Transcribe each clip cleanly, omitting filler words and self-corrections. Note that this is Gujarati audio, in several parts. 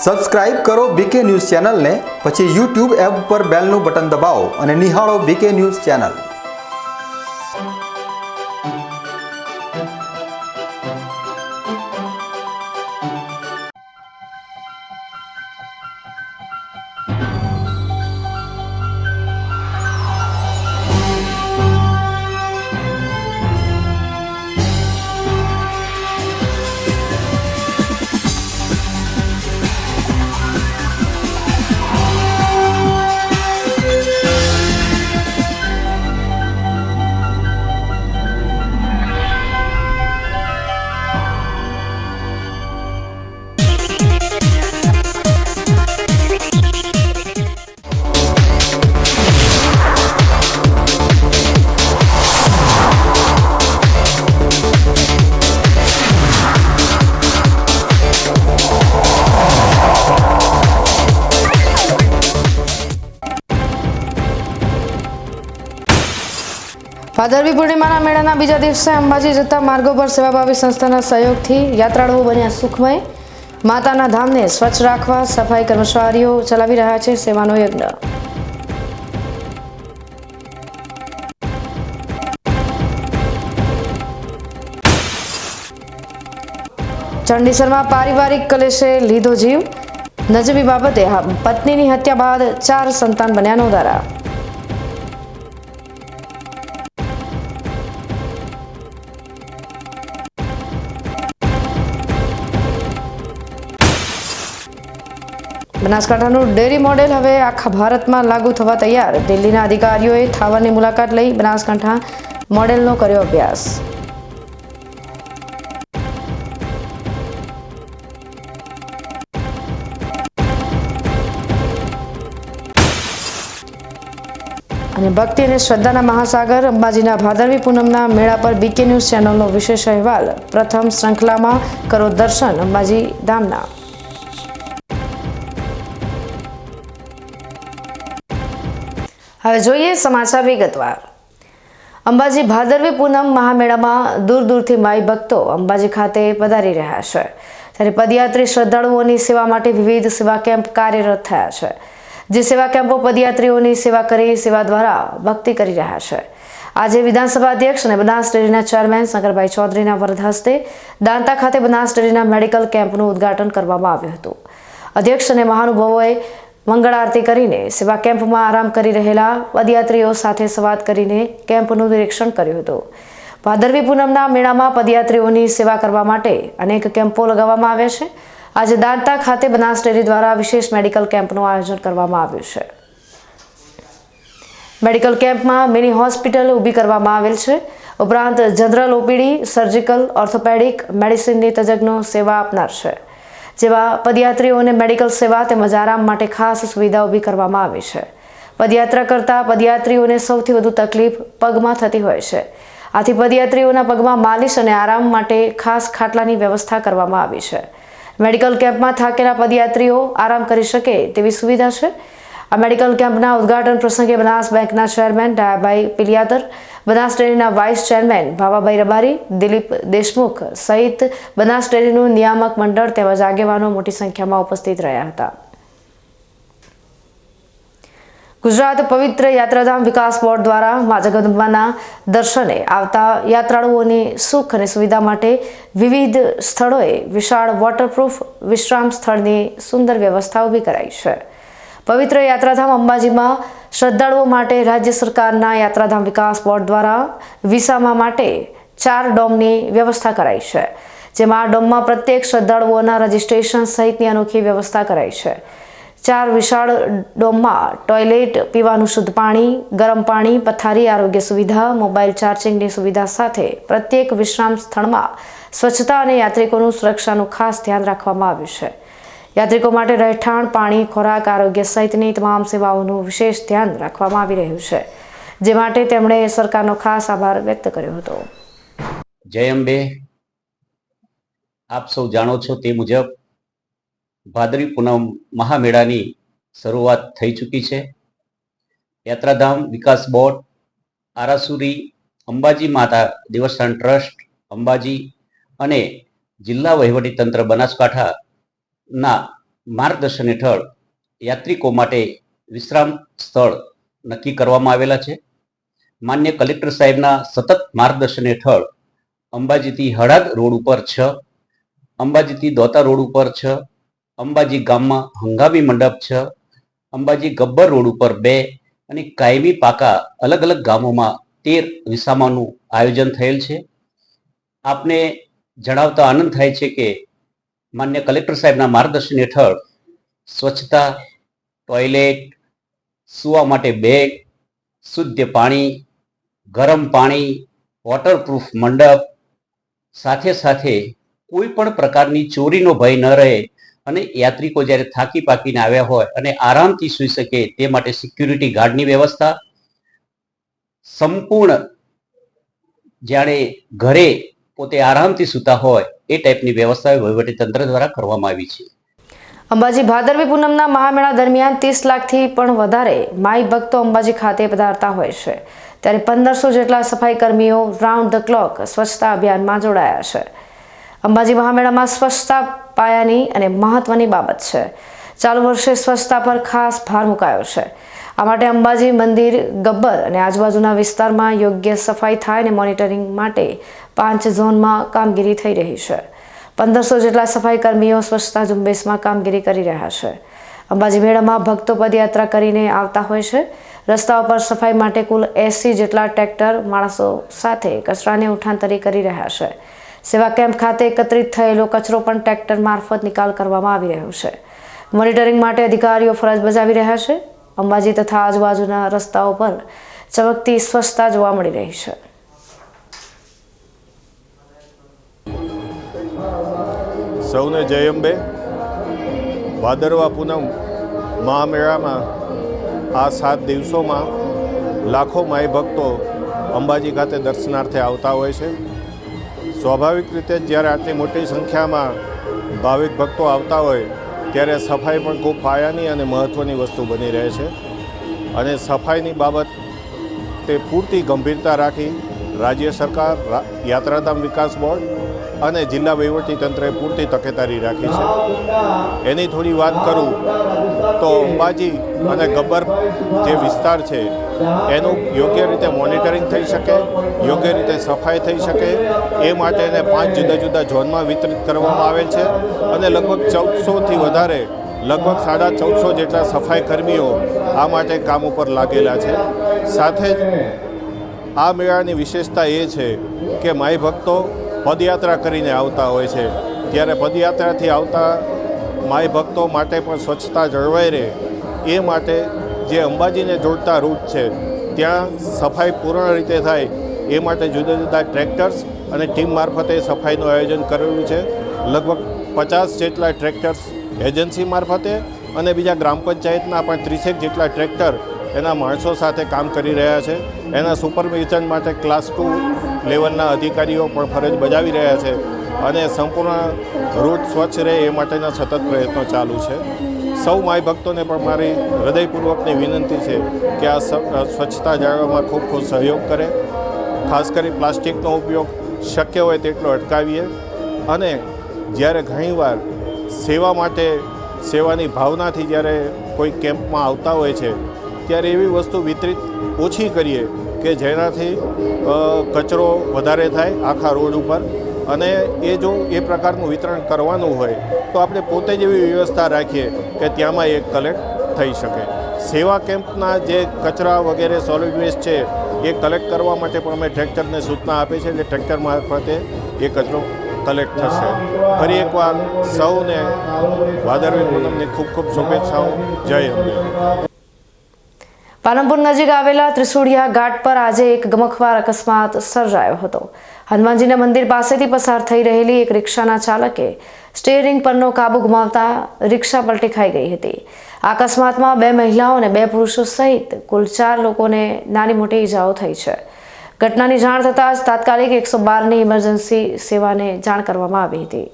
સબસ્ક્રાઇબ કરો બીકે ન્યૂઝ ચેનલને, પછી યુટ્યુબ એપ પર બેલનું બટન દબાવો અને નિહાળો બીકે ન્યૂઝ ચેનલ। ભાદરવી પૂર્ણિમાના મેળાના બીજા દિવસે અંબાજી જતા માર્ગો પર સેવાભાવી સંસ્થાના સહયોગથી યાત્રાળુઓ બન્યા સુખમય। માતાના ધામને સ્વચ્છ રાખવા સફાઈ કર્મચારીઓ ચલાવી રહ્યા છે સેવાનો યજ્ઞ। ચંડીસરમાં પારિવારિક કલેશે લીધો જીવ। નજીવી બાબતે પત્નીની હત્યા બાદ 4 સંતાન બન્યા નોંધારા। બનાસકાંઠાનું ડેરી મોડેલ હવે આખા ભારતમાં લાગુ થવા તૈયાર। દિલ્હીના અધિકારીઓએ થાવરની મુલાકાત લઈ બનાસકાંઠા મોડેલનો કર્યો અભ્યાસ। અને ભક્તિ અને શ્રદ્ધાના મહાસાગર અંબાજીના ભાદરવી પૂનમના મેળા પર બીકે ન્યૂઝ ચેનલનો વિશેષ અહેવાલ। પ્રથમ શ્રૃંખલામાં કરો દર્શન અંબાજી ધામના। હવે જોઈએ સમાચાર વિગતવાર। અંબાજી ભાદરવી પૂનમ મહામેળામાં દૂર દૂરથી માઈ ભક્તો અંબાજી ખાતે પધારી રહ્યા છે, ત્યારે પદયાત્રી શ્રદ્ધાળુઓની સેવા માટે વિવિધ સેવા કેમ્પ કાર્યરત થયા છે, જે સેવા કેમ્પો પદયાત્રીઓની સેવા કરી સેવા દ્વારા ભક્તિ કરી રહ્યા છે। આજે વિધાનસભા અધ્યક્ષ અને બનાસ ડેરીના ચેરમેન શંકરભાઈ ચૌધરીના વરદ હસ્તે દાંતા ખાતે બનાસ ડેરીના મેડિકલ કેમ્પનું ઉદ્ઘાટન કરવામાં આવ્યું હતું। અધ્યક્ષ અને મહાનુભાવોએ મંગળ આરતી કરીને સેવા કેમ્પમાં આરામ કરી રહેલા પદયાત્રીઓ સાથે સંવાદ કરીને કેમ્પનું નિરીક્ષણ કર્યું હતું। ભાદરવી પૂનમના મેળામાં પદયાત્રીઓની સેવા કરવા માટે અનેક કેમ્પો લગાવવામાં આવ્યા છે। આજે દાંતા ખાતે બનાસ ડેરી દ્વારા વિશેષ મેડિકલ કેમ્પનું આયોજન કરવામાં આવ્યું છે। મેડિકલ કેમ્પમાં મિની હોસ્પિટલ ઊભી કરવામાં આવેલ છે, ઉપરાંત જનરલ ઓપીડી, સર્જિકલ, ઓર્થોપેડિક, મેડિસિનની તજજ્ઞો સેવા આપનાર છે, જેવા પદયાત્રીઓને મેડિકલ સેવા તેમજ આરામ માટે ખાસ સુવિધા ઊભી કરવામાં આવી છે। પદયાત્રા કરતા પદયાત્રીઓને સૌથી વધુ તકલીફ પગમાં થતી હોય છે, આથી પદયાત્રીઓના પગમાં માલિશ અને આરામ માટે ખાસ ખાટલાની વ્યવસ્થા કરવામાં આવી છે। મેડિકલ કેમ્પમાં થાકેલા પદયાત્રીઓ આરામ કરી શકે તેવી સુવિધા છે। આ મેડિકલ કેમ્પના ઉદ્ઘાટન પ્રસંગે બનાસ બેંકના ચેરમેન ડાયાભાઈ પિલિયાતર, બનાસ ડેરીના વાઇસ ચેરમેન ભાવાભાઈ રબારી, દિલીપ દેશમુખ સહિત બનાસ ડેરીનું નિયામક મંડળ તેમજ આગેવાનો મોટી સંખ્યામાં ઉપસ્થિત રહ્યા હતા। ગુજરાત પવિત્ર યાત્રાધામ વિકાસ બોર્ડ દ્વારા મા જગદંબાના દર્શને આવતા યાત્રાળુઓની સુખ અને સુવિધા માટે વિવિધ સ્થળોએ વિશાળ વોટરપ્રૂફ વિશ્રામ સ્થળની સુંદર વ્યવસ્થા ઊભી કરાઈ છે। પવિત્ર યાત્રાધામ અંબાજીમાં શ્રદ્ધાળુઓ માટે રાજ્ય સરકારના યાત્રાધામ વિકાસ બોર્ડ દ્વારા વિસામા માટે 4 ડોમની વ્યવસ્થા કરાઈ છે, જેમાં આ ડોમમાં પ્રત્યેક શ્રદ્ધાળુઓના રજીસ્ટ્રેશન સહિતની અનોખી વ્યવસ્થા કરાઈ છે। 4 વિશાળ ડોમમાં ટોયલેટ, પીવાનું શુદ્ધ પાણી, ગરમ પાણી, પથારી, આરોગ્ય સુવિધા, મોબાઈલ ચાર્જિંગની સુવિધા સાથે પ્રત્યેક વિશ્રામ સ્થળમાં સ્વચ્છતા અને યાત્રિકોનું સુરક્ષાનું ખાસ ધ્યાન રાખવામાં આવ્યું છે। યાત્રિકો માટે રહેઠાણ, પાણી, ખોરાક, આરોગ્ય સહિતની તમામ સેવાઓનું વિશેષ ધ્યાન રાખવામાં આવી રહ્યું છે, જે માટે તેમણે સરકારનો ખાસ આભાર વ્યક્ત કર્યો હતો। જય અંબે। આપ સૌ જાણો છો તે મુજબ ભાદરવી પૂનમ મહામેળાની શરૂઆત થઈ ચૂકી છે। યાત્રાધામ વિકાસ બોર્ડ, આરાસુરી, અંબાજી માતા દેવસ્થાન ટ્રસ્ટ અંબાજી અને જિલ્લા વહીવટી તંત્ર બનાસકાંઠાના માર્ગદર્શન હેઠળ યાત્રિકો માટે વિશ્રામ સ્થળ નક્કી કરવામાં આવેલા છે. માન્ય કલેક્ટર સાહેબના સતત માર્ગદર્શન હેઠળ અંબાજીથી હળાદ રોડ ઉપર 6, અંબાજીથી દોતા રોડ ઉપર 6, અંબાજી ગામમાં હંગામી મંડપ 6, અંબાજી ગબ્બર રોડ ઉપર 2 અને કાયમી પાકા અલગ અલગ ગામોમાં 13 વિસામાનું આયોજન થયેલ છે. આપને જણાવતા આનંદ થાય છે કે માન્ય કલેક્ટર સાહેબના માર્ગદર્શન હેઠળ સ્વચ્છતા, ટોયલેટ, સૂવા માટે બેગ, શુદ્ધ પાણી, ગરમ પાણી, વોટરપ્રૂફ મંડપ, સાથે સાથે કોઈ પણ પ્રકારની ચોરીનો ભય ન રહે અને યાત્રિકો જ્યારે થાકી પાકીને આવ્યા હોય અને આરામથી સૂઈ શકે તે માટે સિક્યુરિટી ગાર્ડની વ્યવસ્થા, સંપૂર્ણ જાણે ઘરે પોતે આરામથી સૂતા હોય એ ટાઈપની વ્યવસ્થા વહીવટીતંત્ર દ્વારા કરવામાં આવી છે. અંબાજી ભાદરવી પૂનમના મહામેળા દરમિયાન 30 લાખથી પણ વધારે માઈ ભક્તો અંબાજી ખાતે પધારતા હોય છે, ત્યારે 1500 જેટલા સફાઈ કર્મીઓ રાઉન્ડ ધ ક્લોક સ્વચ્છતા અભિયાનમાં જોડાયા છે. અંબાજી મહામેળામાં સ્વચ્છતા પાયાની અને મહત્વની બાબત છે. ચાલુ વર્ષે સ્વચ્છતા પર ખાસ ભાર મુકાયો છે. આ માટે અંબાજી મંદિર, ગબ્બર અને આજુબાજુના વિસ્તારમાં યોગ્ય સફાઈ થાય અને મોનિટરિંગ માટે 5 ઝોનમાં કામગીરી થઈ રહી છે. 1500 જેટલા સફાઈ કર્મીઓ સ્વચ્છતા ઝુંબેશમાં કામગીરી કરી રહ્યા છે. અંબાજી મેળામાં ભક્તો પદયાત્રા કરીને આવતા હોય છે. રસ્તાઓ પર સફાઈ માટે કુલ 80 જેટલા ટ્રેક્ટર માણસો સાથે કચરાને ઉઠાંતરી કરી રહ્યા છે. સેવા કેમ્પ ખાતે એકત્રિત થયેલો કચરો પણ ટ્રેક્ટર મારફત નિકાલ કરવામાં આવી રહ્યો છે. મોનિટરિંગ માટે અધિકારીઓ ફરજ બજાવી રહ્યા છે. અંબાજી તથા આજુબાજુના રસ્તાઓ પર ચમકતી સ્વચ્છતા જોવા મળી રહી છે. સૌને જય અંબે. ભાદરવા પૂનમ મહામેળામાં આ 7 દિવસોમાં લાખો માઈ ભક્તો અંબાજી ખાતે દર્શનાર્થે આવતા હોય છે. સ્વાભાવિક રીતે જ્યારે આટલી મોટી સંખ્યામાં ભાવિક ભક્તો આવતા હોય ત્યારે સફાઈ પણ ખૂબ પાયાની અને મહત્ત્વની વસ્તુ બની રહે છે. અને સફાઈની બાબત તે પૂરતી ગંભીરતા રાખી રાજ્ય સરકાર, યાત્રાધામ વિકાસ બોર્ડ અને જિલ્લા વહીવટીતંત્રએ પૂરતી તકેદારી રાખી છે. એની થોડી વાત કરું તો અંબાજી અને ગબ્બર જે વિસ્તાર છે એનું યોગ્ય રીતે મોનિટરિંગ થઈ શકે, યોગ્ય રીતે સફાઈ થઈ શકે એ માટે એને 5 જુદા જુદા ઝોનમાં વિતરિત કરવામાં આવેલ છે. અને લગભગ 1400થી વધારે, લગભગ 1450 જેટલા સફાઈ કર્મીઓ આ માટે કામ ઉપર લાગેલા છે. સાથે જ આ મેળાની વિશેષતા એ છે કે માઈ ભક્તો પદયાત્રા કરીને આવતા હોય છે, ત્યારે પદયાત્રાથી આવતા માઈ ભક્તો માટે પણ સ્વચ્છતા જળવાઈ રહે એ માટે જે અંબાજીને જોડતા રૂટ છે ત્યાં સફાઈ પૂર્ણ રીતે થાય એ માટે જુદા જુદા ટ્રેક્ટર્સ અને ટીમ મારફતે સફાઈનું આયોજન કરેલું છે. લગભગ 50 જેટલા ટ્રેક્ટર્સ એજન્સી મારફતે અને બીજા ગ્રામ પંચાયતના પણ 30 જેટલા ટ્રેક્ટર એના માણસો સાથે કામ કરી રહ્યા છે. એના સુપરવિઝન માટે ક્લાસ 2 લેવલના અધિકારીઓ પણ ફરજ બજાવી રહ્યા છે અને સંપૂર્ણ રૂટ સ્વચ્છ રહે એ માટેના સતત પ્રયત્નો ચાલુ છે. સૌ માઈ ભક્તોને પણ મારી હૃદયપૂર્વકની વિનંતી છે કે આ સ્વચ્છતા જાળવવામાં ખૂબ ખૂબ સહયોગ કરે. ખાસ કરી પ્લાસ્ટિકનો ઉપયોગ શક્ય હોય તેટલો અટકાવીએ અને જ્યારે ઘણીવાર સેવા માટે સેવાની ભાવનાથી જ્યારે કોઈ કેમ્પમાં આવતા હોય છે ત્યારે એવી વસ્તુ વિતરિત ઓછી કરીએ કે જેનાથી કચરો વધારે થાય આખા રોડ ઉપર. અને એ જો એ પ્રકારનું વિતરણ કરવાનું હોય તો આપણે પોતે જ એવી વ્યવસ્થા રાખીએ કે ત્યાંમાં એ કલેક્ટ થઈ શકે. સેવા કેમ્પના જે કચરા વગેરે સોલિડ વેસ્ટ છે એ કલેક્ટ કરવા માટે પણ અમે ટ્રેક્ટરને સૂચના આપી છે એટલે ટ્રેક્ટર મારફતે એ કચરો કલેક્ટ થશે. ફરી એકવાર સૌને ભાદરવી પૂનમની ખૂબ ખૂબ શુભેચ્છાઓ. જય અંબે. પાલનપુર નજીક આવેલા ત્રિશુળિયા ઘાટ પર આજે એક ગમખ્વાર અકસ્માત સર્જાયો હતો. હનુમાનજીના મંદિર પાસેથી પસાર થઈ રહેલી એક રિક્ષાના ચાલકે સ્ટીયરિંગ પરનો કાબુ ગુમાવતા રિક્ષા પલટી ખાઈ ગઈ હતી. આ અકસ્માતમાં 2 મહિલાઓ અને 2 પુરુષો સહિત કુલ 4 લોકોને નાની મોટી ઈજાઓ થઈ છે. ઘટનાની જાણ થતાં જ તાત્કાલિક 112ની ઇમરજન્સી સેવાને જાણ કરવામાં આવી હતી.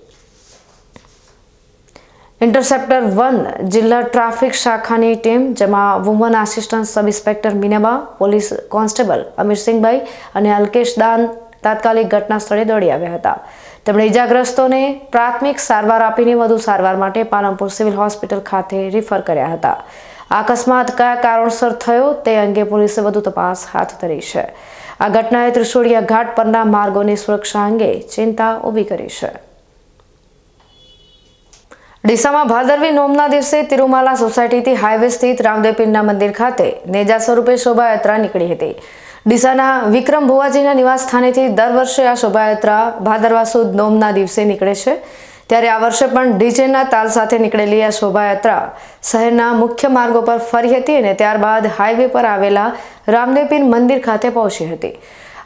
ઇન્ટરસેપ્ટર 1 જિલ્લા ટ્રાફિક શાખાની ટીમ, જેમાં woman assistant sub inspector Minaba, police constable અમીરસિંહભાઈ અને અલ્કેશ દાન તાત્કાલિક ઘટના સ્થળે દોડી આવ્યા હતા. તેમણે ઇજાગ્રસ્તોને પ્રાથમિક સારવાર આપીને વધુ સારવાર માટે પાલનપુર સિવિલ હોસ્પિટલ ખાતે રિફર કર્યા હતા. આ અકસ્માત કયા કારણસર થયો તે અંગે પોલીસે વધુ તપાસ હાથ ધરી છે. આ ઘટનાએ ત્રિશૂળિયા ઘાટ પરના માર્ગોની સુરક્ષા અંગે ચિંતા ઊભી કરી છે. ડીસામાં ભાદરવી નોમના દિવસે તિરુમાલા સોસાયટીથી હાઈવે સ્થિત રામદેવ પીરના મંદિર ખાતે નેજા સ્વરૂપે શોભાયાત્રા નીકળી હતી. ડીસાના વિક્રમ ભુવાજીના નિવાસ સ્થાનેથી દર વર્ષે આ શોભાયાત્રા ભાદરવા સુદ નોમના દિવસે નીકળે છે. ત્યારે આ વર્ષે પણ ડીજેના તાલ સાથે નીકળેલી આ શોભાયાત્રા શહેરના મુખ્ય માર્ગો પર ફરી હતી અને ત્યારબાદ હાઈવે પર આવેલા રામદેવ પીર મંદિર ખાતે પહોંચી હતી.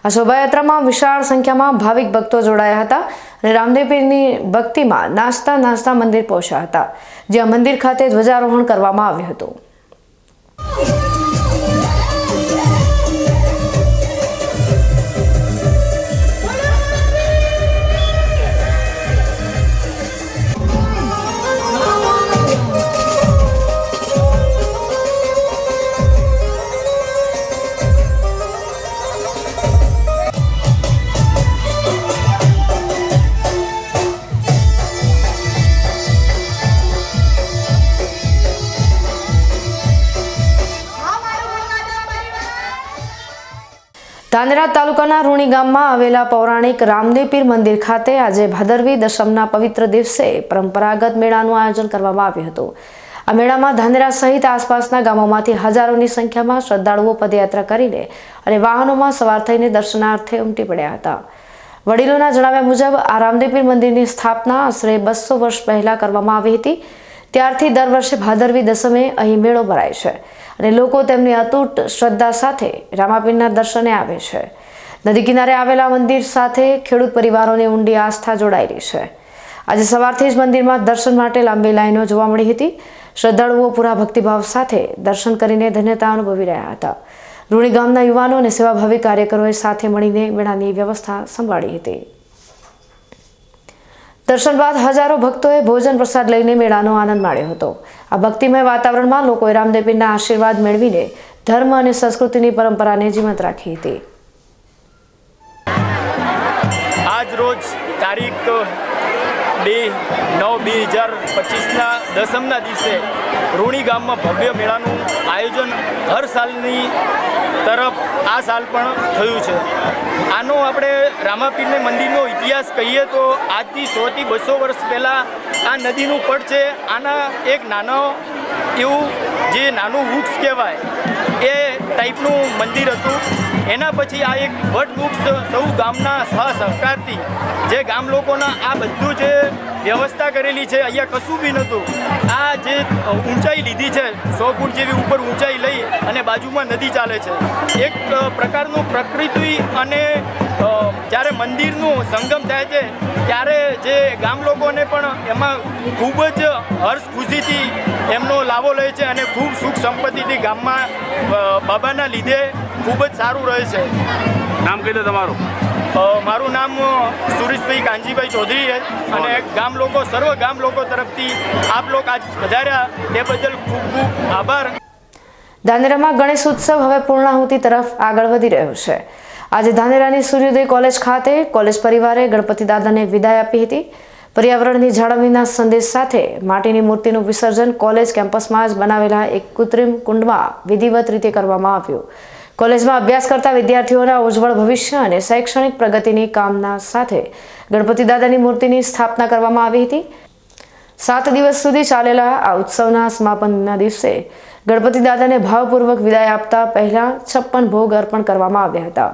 આ શોભાયાત્રામાં વિશાળ સંખ્યામાં ભાવિક ભક્તો જોડાયા હતા અને રામદેવ પીરની ભક્તિમાં નાચતા મંદિર પહોંચ્યા હતા, જ્યાં મંદિર ખાતે ધ્વજારોહણ કરવામાં આવ્યું હતું. ધાનેરા તાલુકાના રૂણી ગામમાં આવેલા પૌરાણિક રામદેવ પીર મંદિર ખાતે આજે ભાદરવી દશમના પવિત્ર દિવસે પરંપરાગત મેળાનું આયોજન કરવામાં આવ્યું હતું. આ મેળામાં ધાનેરા સહિત આસપાસના ગામોમાંથી હજારોની સંખ્યામાં શ્રદ્ધાળુઓ પદયાત્રા કરીને અને વાહનોમાં સવાર થઈને દર્શનાર્થે ઉમટી પડ્યા હતા. વડીલોના જણાવ્યા મુજબ આ રામદેવ પીર મંદિરની સ્થાપના આશરે 200 વર્ષ પહેલા કરવામાં આવી હતી. ત્યારથી દર વર્ષે ભાદરવી દસમે અહીં મેળો ભરાય છે અને લોકો તેમની અતૂટ શ્રદ્ધા સાથે રામાપીરના દર્શને આવે છે. નદી કિનારે આવેલા મંદિર સાથે ખેડૂત પરિવારોની ઊંડી આસ્થા જોડાયેલી છે. આજે સવારથી જ મંદિરમાં દર્શન માટે લાંબી લાઈનો જોવા મળી હતી. શ્રદ્ધાળુઓ પૂરા ભક્તિભાવ સાથે દર્શન કરીને ધન્યતા અનુભવી રહ્યા હતા. રૂણી ગામના યુવાનો અને સેવાભાવી કાર્યકરોએ સાથે મળીને મેળાની વ્યવસ્થા સંભાળી હતી. દર્શન બાદ હજારો ભક્તોએ ભોજન પ્રસાદ લઈને મેળાનો આનંદ માણ્યો હતો. આ ભક્તિમય વાતાવરણમાં લોકોએ રામદેવ પીરના આશીર્વાદ મેળવીને ધર્મ અને સંસ્કૃતિની પરંપરાને જીવંત રાખી હતી. આજ રોજ તારીખ 2/9/2025ના દસમના દિવસે રૂણી ગામમાં ભવ્ય મેળાનું આયોજન હર સાલની તરફ આ સાલ પણ થયું છે. આનો આપણે રામાપીરને મંદિરનો ઇતિહાસ કહીએ તો આજથી 100 થી 200 વર્ષ પહેલાં આ નદીનું પડ છે. આના એક નાનો એવું જે નાનું વૃક્ષ કહેવાય એ ટાઈપનું મંદિર હતું. એના પછી આ એક વટ વૃક્ષ સૌ ગામના સહકારથી જે ગામ લોકોના આ બધું જે વ્યવસ્થા કરેલી છે, અહીંયા કશું બી નહોતું. આ જે ઊંચાઈ લીધી છે 100 ફૂટ જેવી ઉપર ઊંચાઈ લઈ અને બાજુમાં નદી ચાલે છે. એક પ્રકારનું પ્રકૃતિ અને જ્યારે મંદિરનું સંગમ થાય છે ત્યારે જે ગામ લોકોને પણ એમાં ખૂબ જ હર્ષ ખુશીથી એમનો લાભો લે છે અને ખૂબ સુખ સંપત્તિથી ગામમાં બાબાના લીધે ખૂબ જ સારું રહે છે. નામ કહી દો તમારું. મારું નામ સુરેશભાઈ કાનજીભાઈ ચૌધરી છે અને ગામ લોકો સર્વ ગામ લોકો તરફથી આપ લોકો આજ વધાર્યા તે બદલ ખૂબ ખૂબ આભાર. ધાનેરામાં ગણેશ ઉત્સવ હવે પૂર્ણાહુતિ તરફ આગળ વધી રહ્યો છે. આજે ધાનેરાની સૂર્યોદય કોલેજ ખાતે કોલેજ પરિવારે ગણપતિ દાદાને વિદાય આપી હતી. પર્યાવરણની જાળવણીના સંદેશ સાથે માટીની મૂર્તિનું વિસર્જન કોલેજ કેમ્પસમાં જ બનાવેલા એક કૃત્રિમ કુંડમાં વિધિવત રીતે કરવામાં આવ્યું. કોલેજમાં અભ્યાસ કરતા વિદ્યાર્થીઓના ઉજ્જવળ ભવિષ્ય અને શૈક્ષણિક પ્રગતિની કામના સાથે ગણપતિ દાદાની મૂર્તિની સ્થાપના કરવામાં આવી હતી. 7 દિવસ સુધી ચાલેલા આ ઉત્સવના સમાપનના દિવસે ગણપતિ દાદાને ભાવપૂર્વક વિદાય આપતા પહેલા 56 ભોગ અર્પણ કરવામાં આવ્યા હતા.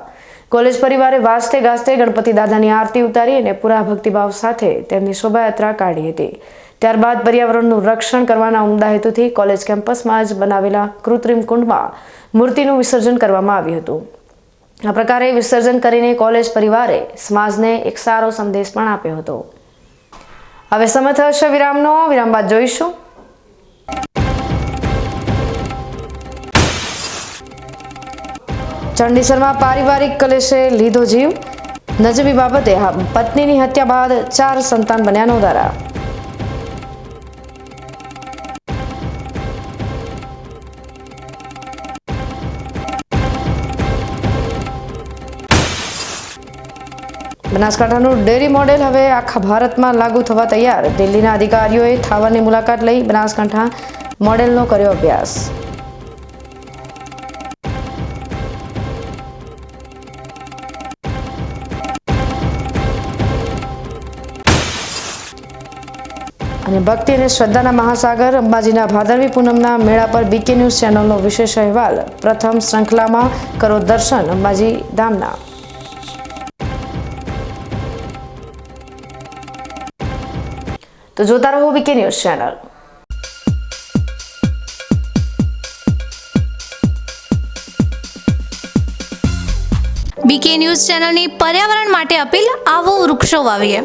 કોલેજ પરિવારે વાજતે ગાજતે ગણપતિ દાદાની આરતી ઉતારી અને પૂરા ભક્તિભાવ સાથે તેમની શોભાયાત્રા કાઢી હતી. ત્યારબાદ પર્યાવરણનું રક્ષણ કરવાના ઉમદા હેતુથી કોલેજ કેમ્પસમાં જ બનાવેલા કૃત્રિમ કુંડમાં મૂર્તિનું વિસર્જન કરવામાં આવ્યું હતું. આ પ્રકારે વિસર્જન કરીને કોલેજ પરિવારે સમાજને એક સારો સંદેશ પણ આપ્યો હતો. હવે સમય થયો છે વિરામનો. વિરામ બાદ જોઈશું. ચંડીસરમાં પારિવારિક કલેશે લીધો જીવ. નજીબી બાબતે પત્નીની હત્યા બાદ 4 સંતાન બન્યા નોંધારા. બનાસકાંઠાનું ડેરી મોડેલ હવે આખા ભારતમાં લાગુ થવા તૈયાર. દિલ્હીના અધિકારીઓએ થાવરની મુલાકાત લઈ બનાસકાંઠા મોડેલનો કર્યો અભ્યાસ. અને ભક્તિ અને શ્રદ્ધાના મહાસાગર અંબાજીના ભાદરવી પૂનમના મેળા પર બીકે ન્યૂઝ ચેનલનો વિશેષ અહેવાલ. પ્રથમ શ્રૃંખલામાં કરો દર્શન અંબાજી ધામના. તો જોતા રહો BK news channel. BK news ચેનલની પર્યાવરણ માટે અપીલ. આવો વૃક્ષો વાવીએ.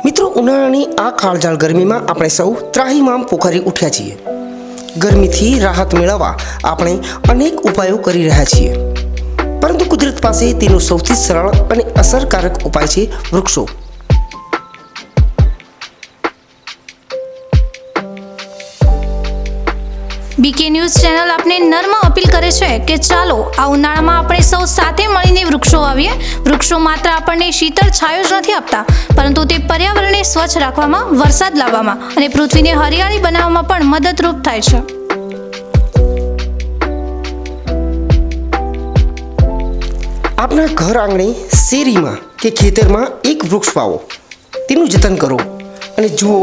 મિત્રો, ઉનાળાની આ કાળઝાળ ગરમીમાં આપણે સૌ ત્રાહિમામ પોકારી ઉઠ્યા છીએ. ગરમીથી રાહત મેળવવા આપણે અનેક ઉપાયો કરી રહ્યા છીએ, પરંતુ કુદરત પાસે તેનો સૌથી સરળ અને અસરકારક ઉપાય છે વૃક્ષો. બીકે ન્યૂઝ ચેનલ આપને નર્મ અપીલ કરે છે કે ચાલો આ ઉનાળામાં આપણે સૌ સાથે મળીને વૃક્ષો વાવીએ. વૃક્ષો માત્ર આપણને શીતળ છાયો જ નથી આપતા, પરંતુ તે પર્યાવરણને સ્વચ્છ રાખવામાં, વરસાદ લાવવામાં અને પૃથ્વીને હરિયાળી બનાવવામાં પણ મદદરૂપ થાય છે. આપના ઘર આંગણે, શેરીમાં કે ખેતરમાં એક વૃક્ષ વાવો, તેનું જતન કરો અને જુઓ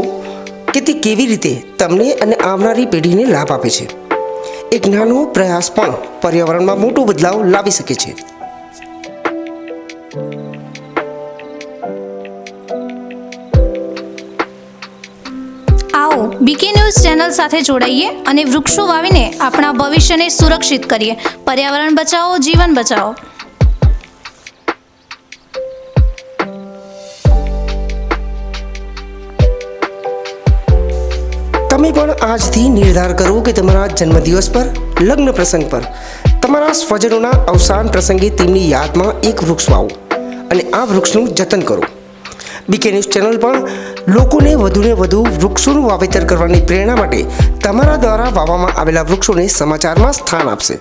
કે તે કેવી રીતે તમને અને આવનારી પેઢીને લાભ આપે છે. એક નાનો પ્રયાસ પણ પર્યાવરણમાં મોટો બદલાવ લાવી શકે છે. આવો બીકે ન્યૂઝ ચેનલ સાથે જોડાઈએ અને વૃક્ષો વાવીને આપણા ભવિષ્યને સુરક્ષિત કરીએ. પર્યાવરણ બચાવો, જીવન બચાવો. તમે પણ આજથી નિર્ધાર કરો કે તમારા જન્મદિવસ પર, લગ્ન પ્રસંગ પર, તમારા સ્વજનોના અવસાન પ્રસંગે તેમની યાદમાં એક વૃક્ષ વાવો અને આ વૃક્ષનું જતન કરો. બીકે ન્યૂઝ ચેનલ પણ લોકોને વધુને વધુ વૃક્ષોનું વાવેતર કરવાની પ્રેરણા માટે તમારા દ્વારા વાવવામાં આવેલા વૃક્ષોને સમાચારમાં સ્થાન આપશે.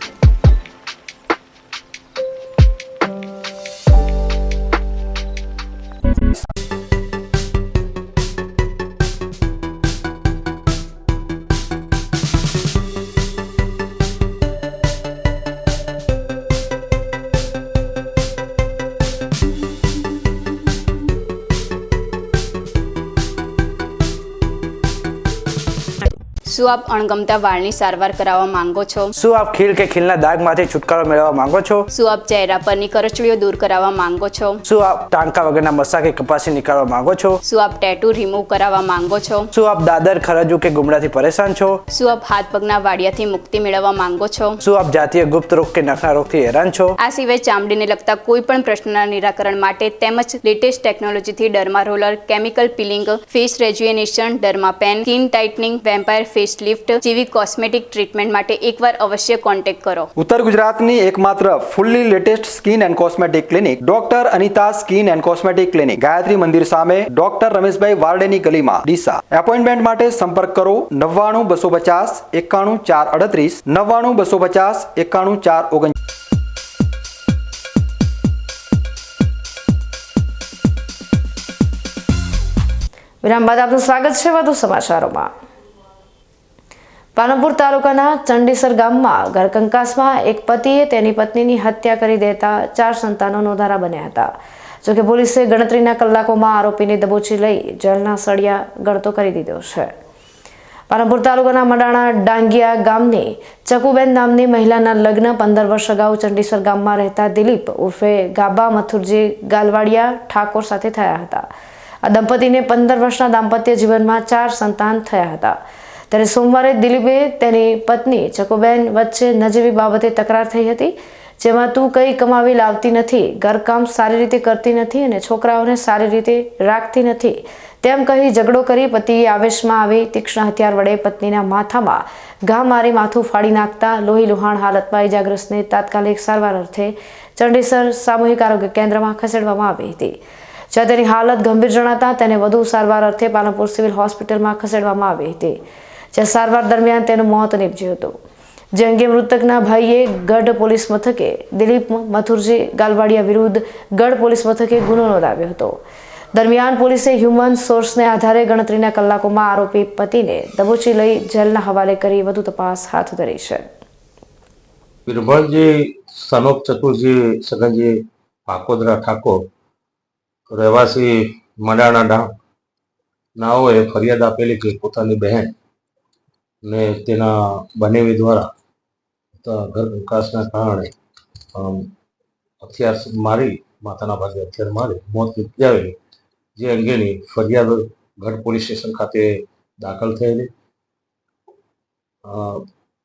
શું આપ અણગમતા વાળની સારવાર કરાવવા માંગો છો? શું આપ ખીલ કે ખીલના દાગમાંથી છુટકારો મેળવવા માંગો છો? શું આપ ચહેરા પરની કરચલીઓ દૂર કરાવવા માંગો છો? શું આપ ટાંકા વગરના મસા કે કપાસી નીકાળવા માંગો છો? શું આપ ટેટુ રિમૂવ કરાવવા માંગો છો? શું આપ દાદર, ખરજુ કે ગુમડાથી પરેશાન છો? શું આપ હાથ પગના વાડિયાથી મુક્તિ મેળવવા માંગો છો? શું આપ જાતીય ગુપ્ત રોગ કે નખના રોગથી હેરાન છો? આ સિવાય ચામડીને લગતા કોઈ પણ પ્રશ્નના નિરાકરણ માટે તેમજ લેટેસ્ટ ટેકનોલોજીથી derma roller, chemical peeling, face rejuvenation, derma pen, skin tightening, vampire face lift જેવી કોસ્મેટિક ટ્રીટમેન્ટ માટે એકવાર અવશ્ય કોન્ટેક્ટ કરો. ઉત્તર ગુજરાતની એકમાત્ર fully latest skin and cosmetic clinic doctor Anita skin and cosmetic clinic, Gayatri Mandir સામે, ડોક્ટર રમેશભાઈ વારડેની ગલીમાં, ડીસા. એપોઇન્ટમેન્ટ માટે સંપર્ક કરો 99 250 91 438, 99 250 91 439. વિરામ બાદ આપનું સ્વાગત છે વધુ સમાચારોમાં. પાલનપુર તાલુકાના ચંડીસર ગામમાં ઘરકંકાસમાં એક પતિએ તેની પત્નીની હત્યા કરી દેતા 4 સંતાનો નોંધારા બન્યા હતા. જોકે પોલીસે ગણતરીના કલાકોમાં આરોપીને દબોચી લઈ જેલના સળિયા ગળતો કરી દીધો છે. પાલનપુર તાલુકાના મડાણા ડાંગિયા ગામની ચકુબેન નામની મહિલાના લગ્ન 15 વર્ષ અગાઉ ચંડીસર ગામમાં રહેતા દિલીપ ઉર્ફે ગાબા મથુરજી ગાલવાડિયા ઠાકોર સાથે થયા હતા. આ દંપતીને 15 વર્ષના દાંપત્ય જીવનમાં 4 સંતાન થયા હતા. ત્યારે સોમવારે દિલીપે તેની પત્ની ચકુબેન વચ્ચે નજીવી બાબતે તકરાર થઈ હતી, જેમાં તું કંઈ કમાવી લાવતી નથી, ઘરકામ સારી રીતે કરતી નથી અને છોકરાઓને સારી રીતે રાખતી નથી તેમ કહી ઝઘડો કરી પતિએ આવેશમાં આવી તીક્ષ્ણ હથિયાર વડે પત્નીના માથામાં ઘા મારી માથું ફાડી નાખતા લોહી લુહાણ હાલતમાં ઇજાગ્રસ્તને તાત્કાલિક સારવાર અર્થે ચંડીસર સામૂહિક આરોગ્ય કેન્દ્રમાં ખસેડવામાં આવી હતી. જ્યાં તેની હાલત ગંભીર જણાતા તેને વધુ સારવાર અર્થે પાલનપુર સિવિલ હોસ્પિટલમાં ખસેડવામાં આવી હતી, જ્યાં સારવાર દરમિયાન તેનું મોત નીપજ્યું હતું. જે અંગે મૃતકના ભાઈએ ગઢ પોલીસ મથકે દિલીપ મથુરજી ગાલવાડિયા વિરુદ્ધ ગઢ પોલીસ મથકે ગુનો નોંધાવ્યો હતો. દરમિયાન પોલીસે હ્યુમન સોર્સને આધારે ગણતરીના કલાકોમાં આરોપી પતિને દબોચી લઈ જેલના હવાલે કરી વધુ તપાસ હાથ ધરી છે. બિરભણજી સનોપ ચતુરજી સગનજી પાકોદરા ઠાકોર રહેવાસી મડાણા ડાંગ નાઓએ ફરિયાદ આપેલી કે પોતાની બહેન ને તેના બનેવી દ્વારા ઘર વિકાસના કારણે હથિયાર મારી માતાના ભાગે હથિયાર મારી મોત નિપજાવેલી, જે અંગેની ફરિયાદ ગઢ પોલીસ સ્ટેશન ખાતે દાખલ થયેલી.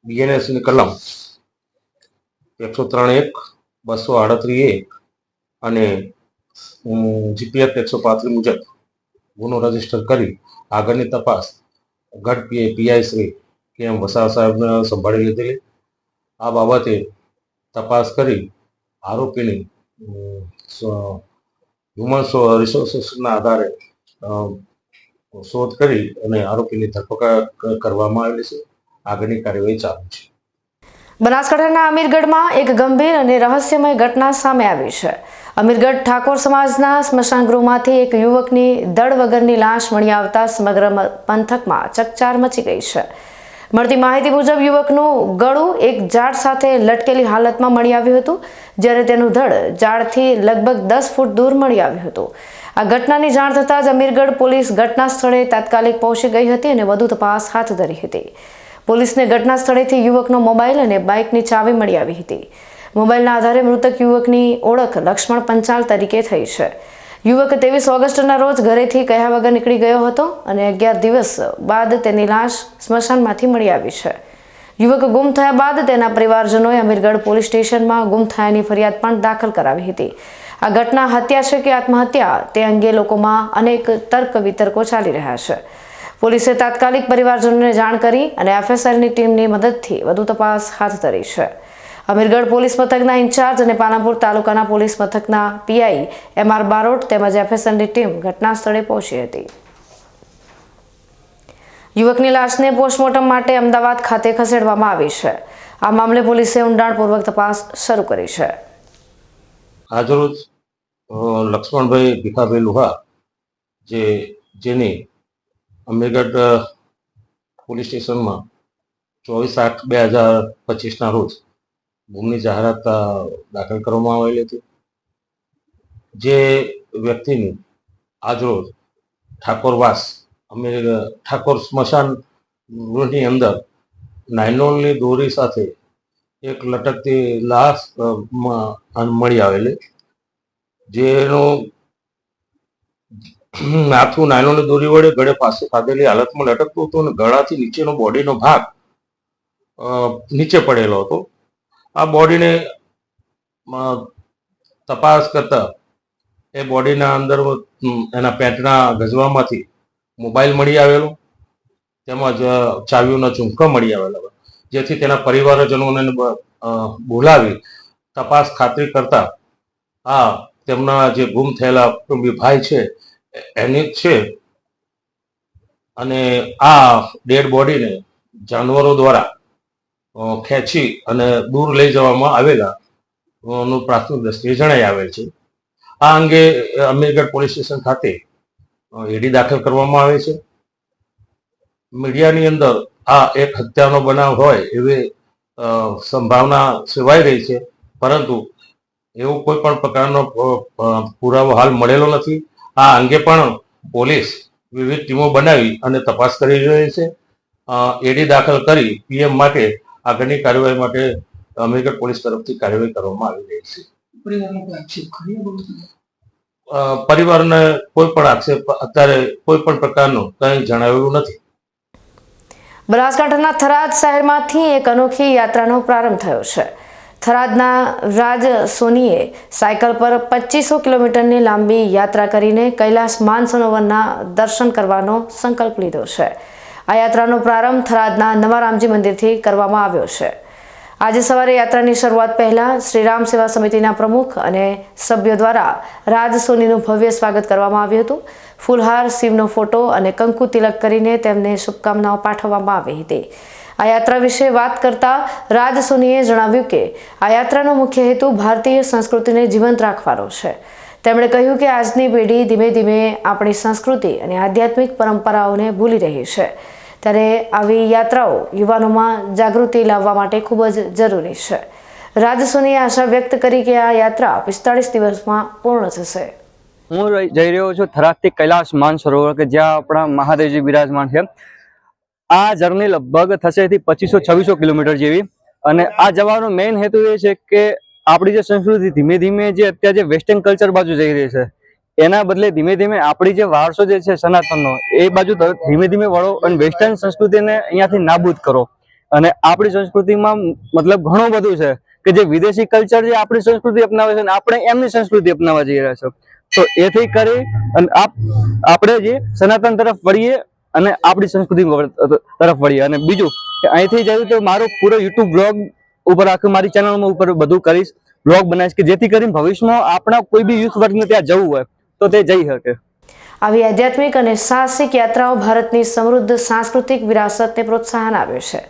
બીએનએસની કલમ 103(1) 238(1) અને જીપીએફ 135 મુજબ ગુનો રજીસ્ટર કરી આગળની તપાસ ગઢ પીઆઈ શ્રી કે.એમ. વસાવા સાહેબને સંભાળી લીધેલી. આ બાબતે તપાસ કરી આરોપીની હ્યુમન રિસોર્સિસના આધારે શોધ કરી અને આરોપીની ધરપકડ કરવામાં આવેલી છે. આગળની કાર્યવાહી ચાલુ છે. બનાસકાંઠાના અમીરગઢમાં એક ગંભીર અને રહસ્યમય ઘટના સામે આવી છે. અમીરગઢ ઠાકોર સમાજના સ્મશાન ગૃહમાંથી એક યુવકની ધડ વગરની લાશ મળી આવતા સમગ્ર પંથકમાં ચકચાર મચી ગઈ છે. મળતી માહિતી મુજબ યુવકનું ગળું એક ઝાડ સાથે લટકેલી હાલતમાં મળી આવ્યું હતું, જ્યારે તેનું ધડ ઝાડથી લગભગ 10 ફૂટ દૂર મળી આવ્યું હતું. આ ઘટનાની જાણ થતાં જ અમીરગઢ પોલીસ ઘટના સ્થળે તાત્કાલિક પહોંચી ગઈ હતી અને વધુ તપાસ હાથ ધરી હતી. પોલીસને ઘટના સ્થળેથી યુવકનો મોબાઈલ અને બાઇકની ચાવી મળી આવી હતી. મોબાઈલના આધારે મૃતક યુવકની ઓળખ લક્ષ્મણ પંચાલ તરીકે થઈ છે. યુવક 23 ઓગસ્ટના રોજ ઘરેથી કહ્યા વગર નીકળી ગયો હતો અને 11 દિવસ બાદ તેની લાશ સ્મશાનમાંથી મળી આવી છે. યુવક ગુમ થયા બાદ તેના પરિવારજનોએ અમીરગઢ પોલીસ સ્ટેશનમાં ગુમ થયાની ફરિયાદ પણ દાખલ કરાવી હતી. આ ઘટના હત્યા છે કે આત્મહત્યા તે અંગે લોકોમાં અનેક તર્ક વિતર્કો ચાલી રહ્યા છે. પોલીસે તાત્કાલિક પરિવારજનોને જાણ કરી અને એફએસએલની ટીમની મદદથી વધુ તપાસ હાથ ધરી છે. અમીરગઢ પોલીસ મથકના ઇન્ચાર્જ અને પાલનપુર તાલુકાના પોલીસ મથકના પીઆઈ એમઆર બારોટ તેમજ એફએસએલની ટીમ ઘટના સ્થળે પહોંચી હતી. યુવકની લાશને પોસ્ટમોર્ટમ માટે અમદાવાદ ખાતે ખસેડવામાં આવી છે. આ મામલે પોલીસે ઊંડાણપૂર્વક તપાસ શરૂ કરી છે. આજરોજ લક્ષ્મણભાઈ ભીખાભાઈ લુહાર જેની અમીરગઢ પોલીસ સ્ટેશનમાં 24/8/2025 રોજ ગુમની જાહેરાત દાખલ કરવામાં આવેલી હતી. જે વ્યક્તિની આજરોજ ઠાકોરવાસ ઠાકોર સ્મશાન ગૃહની અંદર નાયલોનની દોરી સાથે એક લટકતી લાશ મળી આવેલી, જેનું માથું નાયલોનની દોરી વડે ગળે પાસે ખાધેલી હાલતમાં લટકતું હતું અને ગળાથી નીચેનો બોડીનો ભાગ નીચે પડેલો હતો. આ બોડીને તપાસ કરતા એ બોડીના અંદર એના પેન્ટના ગજવામાંથી મોબાઈલ મળી આવેલો, તેમજ ચાવીઓના ઝુમકા મળી આવેલા, જેથી તેના પરિવારજનોને બોલાવી તપાસ ખાતરી કરતા આ તેમના જે ગુમ થયેલા ભાઈ છે એની જ છે અને આ ડેડ બોડીને જાનવરો દ્વારા ખેંચી અને દૂર લઈ જવામાં આવેલા નું પ્રાથમિક દ્રષ્ટિએ જણાઈ આવેલ છે. આ અંગે અમીરગઢ પોલીસ સ્ટેશન ખાતે એડી દાખલ કરવામાં આવે છે. મીડિયાની અંદર આ એક હત્યાનો બનાવ હોય એવી સંભાવના સેવાઈ રહી છે, પરંતુ એવો કોઈ પણ પ્રકારનો પુરાવો હાલ મળેલો નથી. આ અંગે પણ પોલીસ વિવિધ ટીમો બનાવી અને તપાસ કરી રહી છે. એડી દાખલ કરી પીએમ માટે આગળની કાર્યવાહી માટે અમીરગઢ પોલીસ તરફથી કાર્યવાહી કરવામાં આવી રહી છે. પરિવારને કોઈ પણ આક્ષેપ અત્યારે કોઈ પણ પ્રકારનો કંઈ જણાવેલું નથી. બનાસકાંઠાના થરાદ શહેરમાંથી એક અનોખી યાત્રાનો પ્રારંભ થયો છે. થરાદના રાજ સોનીએ સાયકલ પર 2500 કિલોમીટરની લાંબી યાત્રા કરીને કૈલાસ માનસરોવરના દર્શન કરવાનો સંકલ્પ લીધો છે. આ યાત્રાનો પ્રારંભ થરાદના નવા રામજી મંદિરથી કરવામાં આવ્યો છે. આજે સવારે યાત્રાની શરૂઆત પહેલા શ્રી રામ સેવા સમિતિના પ્રમુખ અને સભ્યો દ્વારા રાજ સોનીનું ભવ્ય સ્વાગત કરવામાં આવ્યું હતું. ફૂલહાર, શિવનો ફોટો અને કંકુ તિલક કરીને તેમને શુભકામનાઓ પાઠવવામાં આવી હતી. આ યાત્રા વિશે વાત કરતા રાજ સોનીએ જણાવ્યું કે આ યાત્રાનો મુખ્ય હેતુ ભારતીય સંસ્કૃતિને જીવંત રાખવાનો છે. તેમણે કહ્યું કે આજની પેઢી ધીમે ધીમે આપણી સંસ્કૃતિ અને આધ્યાત્મિક પરંપરાઓને ભૂલી રહી છે, ત્યારે આવી યાત્રાઓ યુવાનોમાં જાગૃતિ લાવવા માટે ખૂબ જ જરૂરી છે. રાજ સોનીએ આશા વ્યક્ત કરી કે આ યાત્રા 45 દિવસમાં પૂર્ણ થશે. હું જઈ રહ્યો છું થરાદથી કૈલાશ માનસરોવર કે જ્યાં આપણા મહાદેવજી બિરાજમાન છે. આ જર્ની લગભગ થશે 2500-2600 કિલોમીટર જેવી, અને આ જવાનો મેઇન હેતુ એ છે કે આપણી જે સંસ્કૃતિ ધીમે ધીમે જે અત્યારે જે વેસ્ટર્ન કલ્ચર બાજુ જઈ રહી છે એના બદલે ધીમે ધીમે આપણી જે વારસો જે છે સનાતનનો એ બાજુ ધીમે ધીમે વળો અને વેસ્ટર્ન સંસ્કૃતિને અહીંયાથી નાબૂદ કરો. અને આપણી સંસ્કૃતિમાં મતલબ ઘણું બધું છે કે જે વિદેશી કલ્ચર જે આપણી સંસ્કૃતિ અપનાવે છે અને આપણે એમની સંસ્કૃતિ અપનાવવા જઈ રહ્યા છે. તો એથી કરી અને આપણે જે સનાતન તરફ વળીએ અને આપણી સંસ્કૃતિ તરફ વળીએ. અને બીજું કે અહીંથી જયું તો મારો પૂરો યુટ્યુબ બ્લોગ ઉપર આખું મારી ચેનલમાં ઉપર બધું કરીશ, બ્લોગ બનાવીશ કે જેથી કરીને ભવિષ્યમાં આપણા કોઈ બી યુથ વર્ગને ત્યાં જવું હોય તો તે જઈ શકે. આવી આધ્યાત્મિક અને સાહસિક યાત્રાઓ ભારતની સમૃદ્ધ સાંસ્કૃતિક વિરાસતને પ્રોત્સાહન આપે છે,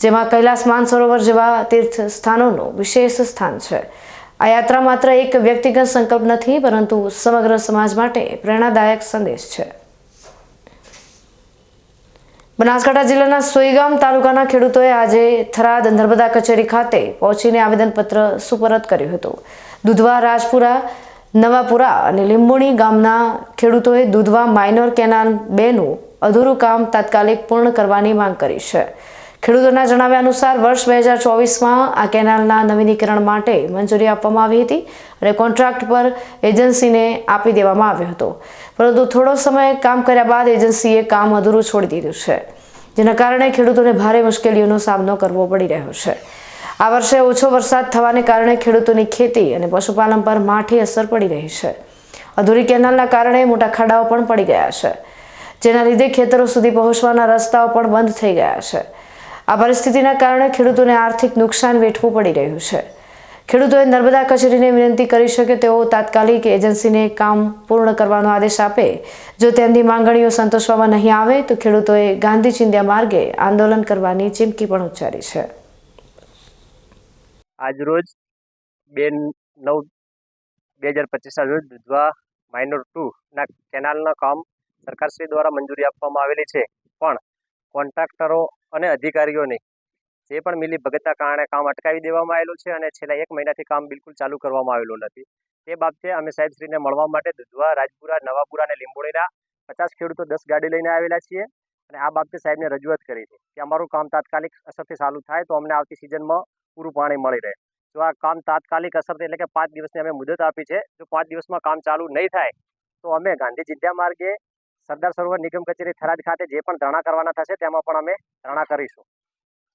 જેમાં કૈલાશ માનસરોવર જેવા તીર્થ સ્થાનોનું વિશેષ સ્થાન છે. આ યાત્રા માત્ર એક વ્યક્તિગત સંકલ્પ નથી, પરંતુ સમગ્ર સમાજ માટે પ્રેરણાદાયક સંદેશ છે. બનાસકાંઠા જિલ્લાના સોઈગામ તાલુકાના ખેડૂતોએ આજે થરાદ નર્મદા કચેરી ખાતે પહોંચીને આવેદનપત્ર સુપરત કર્યું હતું. દુધવા, રાજપુરા, નવાપુરા અને લીંબુણી ગામના ખેડૂતોએ દુધવા માઇનોર કેનાલ 2નું અધૂરું કામ તાત્કાલિક પૂર્ણ કરવાની માંગ કરી છે. ખેડૂતોના જણાવ્યા અનુસાર વર્ષ 2024માં આ કેનાલના નવીનીકરણ માટે મંજૂરી આપવામાં આવી હતી અને કોન્ટ્રાક્ટ પર એજન્સીને આપી દેવામાં આવ્યો હતો, પરંતુ થોડો સમય કામ કર્યા બાદ એજન્સીએ કામ અધૂરું છોડી દીધું છે, જેના કારણે ખેડૂતોને ભારે મુશ્કેલીઓનો સામનો કરવો પડી રહ્યો છે. આ વર્ષે ઓછો વરસાદ થવાને કારણે ખેડૂતોની ખેતી અને પશુપાલન પર માઠી અસર પડી રહી છે. અધૂરી કેનાલના કારણે મોટા ખાડાઓ પણ પડી ગયા છે, જેના લીધે ખેતરો સુધી પહોંચવાના રસ્તાઓ પણ બંધ થઈ ગયા છે. આ પરિસ્થિતિના કારણે ખેડૂતોને આર્થિક નુકસાન વેઠવું પડી રહ્યું છે. ખેડૂતોએ નર્મદા કચેરીને વિનંતી કરી છે કે તેઓ તાત્કાલિક એજન્સીને કામ પૂર્ણ કરવાનો આદેશ આપે. જો તેમની માંગણીઓ સંતોષવામાં નહીં આવે તો ખેડૂતોએ ગાંધી ચિંધ્યા માર્ગે આંદોલન કરવાની ચીમકી પણ ઉચ્ચારી છે. આજરોજ 2/9/2025 રોજ દુધવા માઇનોર 2ના કેનાલના કામ સરકારશ્રી દ્વારા મંજૂરી આપવામાં આવેલી છે, પણ કોન્ટ્રાક્ટરો અને અધિકારીઓને જે પણ મિલી ભગતના કારણે કામ અટકાવી દેવામાં આવેલું છે અને છેલ્લા 1 મહિનાથી કામ બિલકુલ ચાલુ કરવામાં આવેલું નથી. તે બાબતે અમે સાહેબશ્રીને મળવા માટે દુધવા, રાજપુરા, નવાપુરા અને લીંબોળીના 50 ખેડૂતો 10 ગાડી લઈને આવેલા છીએ અને આ બાબતે સાહેબને રજૂઆત કરી છે કે અમારું કામ તાત્કાલિક અસરથી ચાલુ થાય તો અમને આવતી સિઝનમાં પૂરું પાણી મળી રહે. જો આ કામ તાત્કાલિક અસરથી એટલે કે 5 દિવસની અમે મુદત આપી છે, જો 5 દિવસમાં કામ ચાલુ નહીં થાય તો અમે ગાંધી ચિંધ્યા માર્ગે સરદાર સરોવર નિગમ કચેરી થરાદ ખાતે જે પણ ધરણા કરવાના થશે તેમાં પણ અમે ધરણા કરીશું,